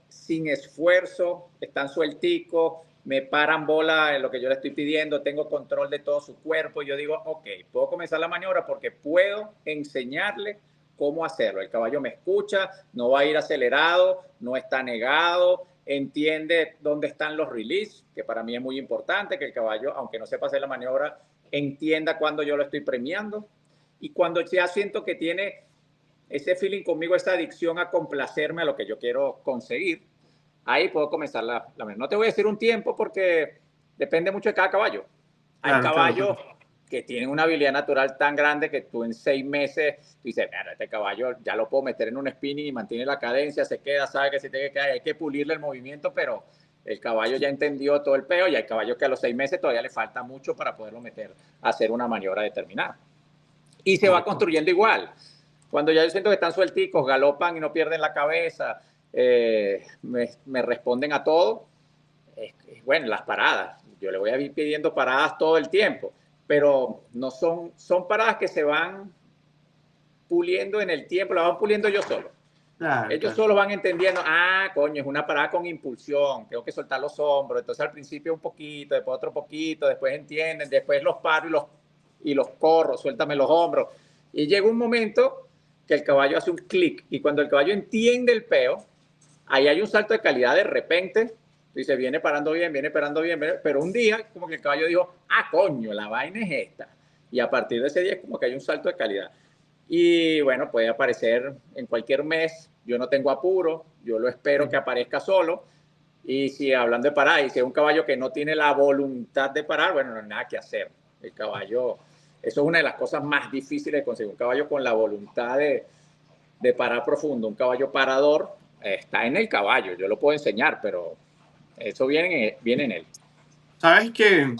sin esfuerzo, están suelticos, me paran bola en lo que yo le estoy pidiendo, tengo control de todo su cuerpo y yo digo, ok, puedo comenzar la maniobra porque puedo enseñarle cómo hacerlo. El caballo me escucha, no va a ir acelerado, no está negado, entiende dónde están los release, que para mí es muy importante, que el caballo, aunque no sepa hacer la maniobra, entienda cuando yo lo estoy premiando. Y cuando ya siento que tiene ese feeling conmigo, esa adicción a complacerme a lo que yo quiero conseguir, ahí puedo comenzar la. No te voy a decir un tiempo porque depende mucho de cada caballo. Hay Claro, claro, caballos claro. que tienen una habilidad natural tan grande que tú en 6 meses tú dices, este caballo ya lo puedo meter en un spinning y mantiene la cadencia, se queda, sabe que se tiene que quedar, hay que pulirle el movimiento, pero el caballo ya entendió todo el peo y hay caballos que a los 6 meses todavía le falta mucho para poderlo meter a hacer una maniobra determinada. Y se va Correcto. construyendo igual. Cuando ya yo siento que están suelticos, galopan y no pierden la cabeza, me responden a todo, bueno, las paradas. Yo le voy a ir pidiendo paradas todo el tiempo, pero no son paradas que se van puliendo en el tiempo, las van puliendo yo solo. Claro, Ellos claro. solo van entendiendo, coño, es una parada con impulsión, tengo que soltar los hombros, entonces al principio un poquito, después otro poquito, después entienden, después los paro y los corro, suéltame los hombros. Y llega un momento que el caballo hace un clic y cuando el caballo entiende el peo, ahí hay un salto de calidad de repente, dice, viene parando bien, pero un día como que el caballo dijo, coño, la vaina es esta. Y a partir de ese día es como que hay un salto de calidad. Y bueno, puede aparecer en cualquier mes, yo no tengo apuro, yo lo espero que aparezca solo. Y si hablando de parar, y si es un caballo que no tiene la voluntad de parar, bueno, no hay nada que hacer. El caballo, eso es una de las cosas más difíciles de conseguir. Un caballo con la voluntad de parar profundo, un caballo parador, está en el caballo. Yo lo puedo enseñar, pero eso viene en él. Sabes que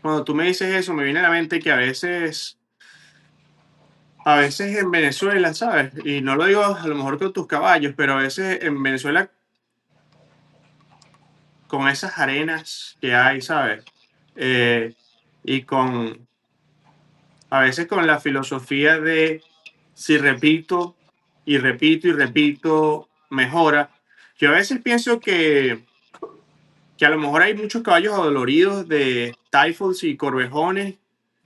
cuando tú me dices eso, me viene a la mente que a veces en Venezuela, ¿sabes? Y no lo digo a lo mejor con tus caballos, pero a veces en Venezuela con esas arenas que hay, ¿sabes? Eh, y a veces con la filosofía de si repito y repito y repito, mejora. Yo a veces pienso que que a lo mejor hay muchos caballos adoloridos de Typhoons y Corvejones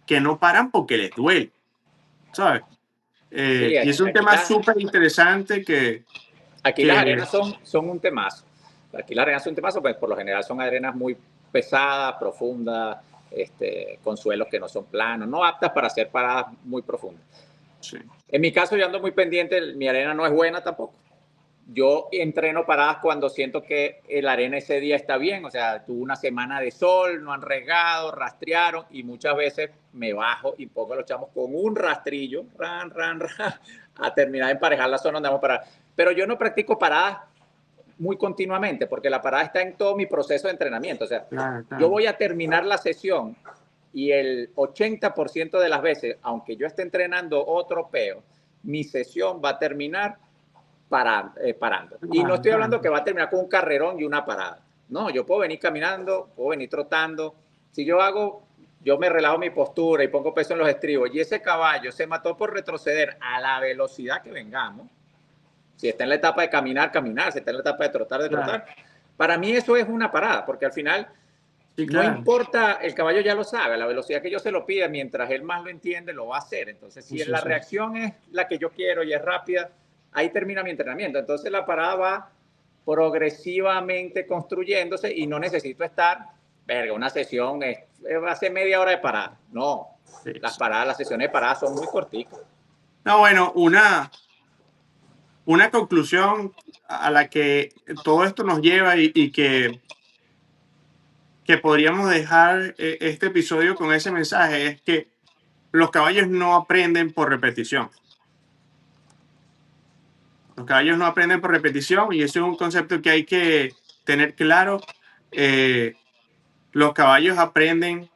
que no paran porque les duele, ¿sabes? Sí, Y es un aquí, tema súper interesante aquí las que arenas son un temazo. Aquí las arenas son un temazo, pues por lo general son arenas muy pesadas, profundas, con suelos que no son planos, no aptas para hacer paradas muy profundas. sí. En mi caso, yo ando muy pendiente, mi arena no es buena tampoco. Yo entreno paradas cuando siento que la arena ese día está bien, o sea, tuvo una semana de sol, no han regado, rastrearon y muchas veces me bajo y pongo a los chamos con un rastrillo, a terminar de emparejar la zona donde vamos a parar. Pero yo no practico paradas muy continuamente porque la parada está en todo mi proceso de entrenamiento, o sea, Claro, yo claro. voy a terminar la sesión y el 80% de las veces, aunque yo esté entrenando otro peo, mi sesión va a terminar parando. Y no Claro, estoy claro. hablando que va a terminar con un carrerón y una parada. No, yo puedo venir caminando, puedo venir trotando. Si yo me relajo mi postura y pongo peso en los estribos y ese caballo se mató por retroceder a la velocidad que vengamos, si está en la etapa de caminar, caminar, si está en la etapa de Claro. trotar, para mí eso es una parada, porque al final Sí, no claro. importa, el caballo ya lo sabe, a la velocidad que yo se lo pida, mientras él más lo entiende, lo va a hacer. Entonces, Sí, si sí, la sí. reacción es la que yo quiero y es rápida, ahí termina mi entrenamiento. Entonces, la parada va progresivamente construyéndose y no necesito estar, verga, una sesión va a ser media hora de parada. No, Sí, sí. las sesiones de parada son muy corticas. No, bueno, una conclusión a la que todo esto nos lleva y que podríamos dejar este episodio con ese mensaje es que los caballos no aprenden por repetición. Los caballos no aprenden por repetición y eso es un concepto que hay que tener claro. Eh, los caballos aprenden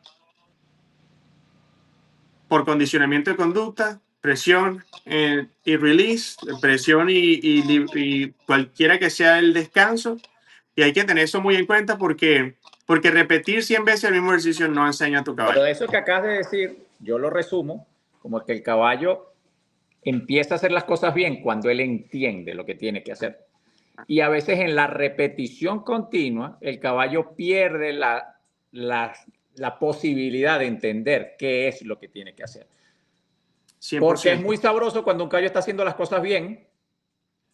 por condicionamiento de conducta, presión y release, presión y cualquiera que sea el descanso. Y hay que tener eso muy en cuenta porque repetir 100 veces el mismo ejercicio no enseña a tu Pero caballo. de eso que acabas de decir, yo lo resumo como que el caballo empieza a hacer las cosas bien cuando él entiende lo que tiene que hacer. Y a veces en la repetición continua, el caballo pierde la, la posibilidad de entender qué es lo que tiene que hacer. Porque es 100%. muy sabroso cuando un caballo está haciendo las cosas bien,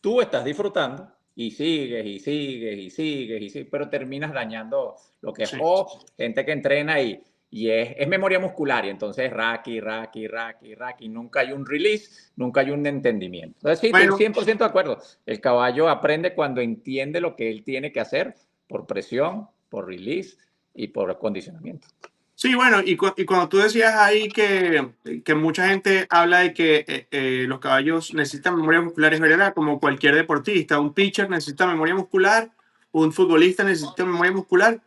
tú estás disfrutando y sigues y sigues y sigues y sigues, pero terminas dañando lo que es. Sí. O gente que entrena y es memoria muscular y entonces raki, raki, raki, raki, nunca hay un release, nunca hay un entendimiento. Entonces sí, estoy Bueno, 100% de acuerdo. El caballo aprende cuando entiende lo que él tiene que hacer por presión, por release y por condicionamiento. sí, bueno, y cuando tú decías ahí que mucha gente habla de que los caballos necesitan memoria muscular, es verdad, como cualquier deportista, un pitcher necesita memoria muscular, un futbolista necesita memoria muscular,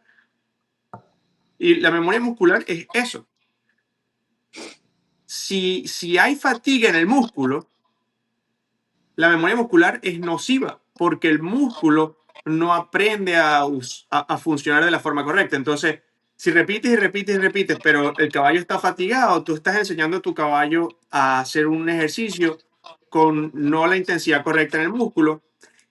y la memoria muscular es eso. Si hay fatiga en el músculo, la memoria muscular es nociva porque el músculo no aprende a funcionar de la forma correcta. Entonces, si repites y repites y repites, pero el caballo está fatigado, tú estás enseñando a tu caballo a hacer un ejercicio con no la intensidad correcta en el músculo.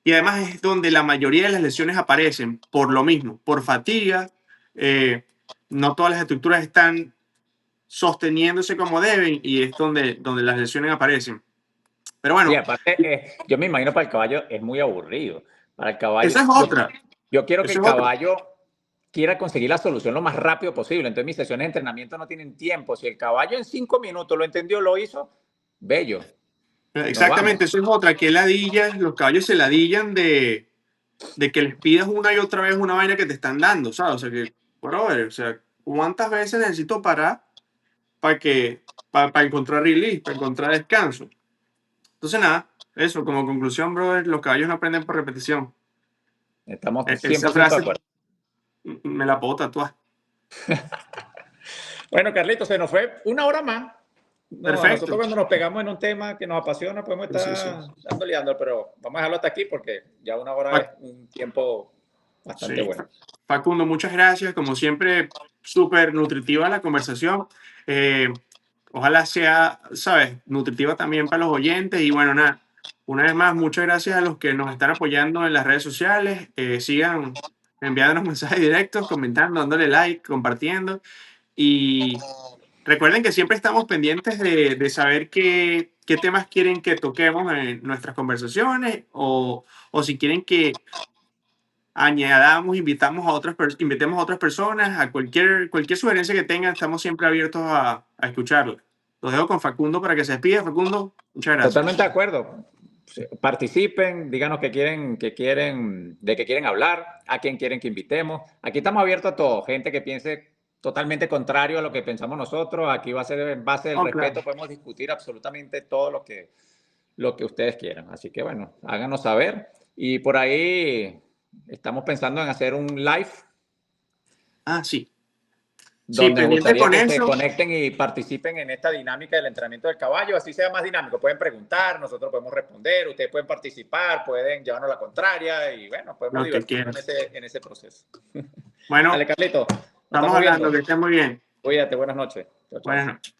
Y además es donde la mayoría de las lesiones aparecen por lo mismo, por fatiga. eh, no todas las estructuras están sosteniéndose como deben y es donde las lesiones aparecen. Pero Sí, bueno, aparte, yo me imagino para el caballo es muy aburrido. Para el caballo, esa es otra. yo quiero que Eso el es otro. caballo quiera conseguir la solución lo más rápido posible. Entonces mis sesiones de entrenamiento no tienen tiempo. Si el caballo en 5 minutos lo entendió, lo hizo, bello, nos Exactamente, vamos. eso es otra. Que ladillas, los caballos se ladillan de que les pidas una y otra vez una vaina que te están dando, ¿sabes? O sea, que, brother, o sea, ¿cuántas veces necesito parar para encontrar release, para encontrar descanso? Entonces, nada, eso, como conclusión, brother, los caballos no aprenden por repetición. Estamos Esa 100% de frase acuerdo. me la puedo tatuar. Bueno, Carlitos, se nos fue una hora más. No, a nosotros Perfecto. cuando nos pegamos en un tema que nos apasiona podemos Sí, sí, sí. estar dándole y dando, pero vamos a dejarlo hasta aquí porque ya una hora es Fa- un tiempo bastante Sí, bueno. Facundo, muchas gracias. Como siempre, súper nutritiva la conversación. Eh, Ojalá sea, ¿sabes?, nutritiva también para los oyentes. Y bueno, nada, una vez más, muchas gracias a los que nos están apoyando en las redes sociales. Sigan enviándonos mensajes directos, comentando, dándole like, compartiendo. Y recuerden que siempre estamos pendientes de saber qué temas quieren que toquemos en nuestras conversaciones o si quieren que añadamos, invitemos a otras personas, a cualquier sugerencia que tengan, estamos siempre abiertos a escucharla. Los dejo con Facundo para que se despida. Facundo, muchas gracias. Totalmente de acuerdo. Participen, díganos de qué quieren hablar, a quién quieren que invitemos. Aquí estamos abiertos a todo, gente que piense totalmente contrario a lo que pensamos nosotros. Aquí va a ser en base del respeto, Claro. podemos discutir absolutamente todo lo que ustedes quieran. Así que bueno, háganos saber. Y por ahí estamos pensando en hacer un live Sí. Sí, donde nos pendiente gustaría con que se eso. conecten y participen en esta dinámica del entrenamiento del caballo, así sea más dinámico. Pueden preguntar, nosotros podemos responder, ustedes pueden participar, pueden llevarnos la contraria y bueno, podemos Lo que divertirnos quieras. en ese proceso. Bueno, Dale, Carlito, nos estamos estamos hablando, viendo. que estés muy bien. Cuídate, buenas noches. Chao, Buenas chao. noches.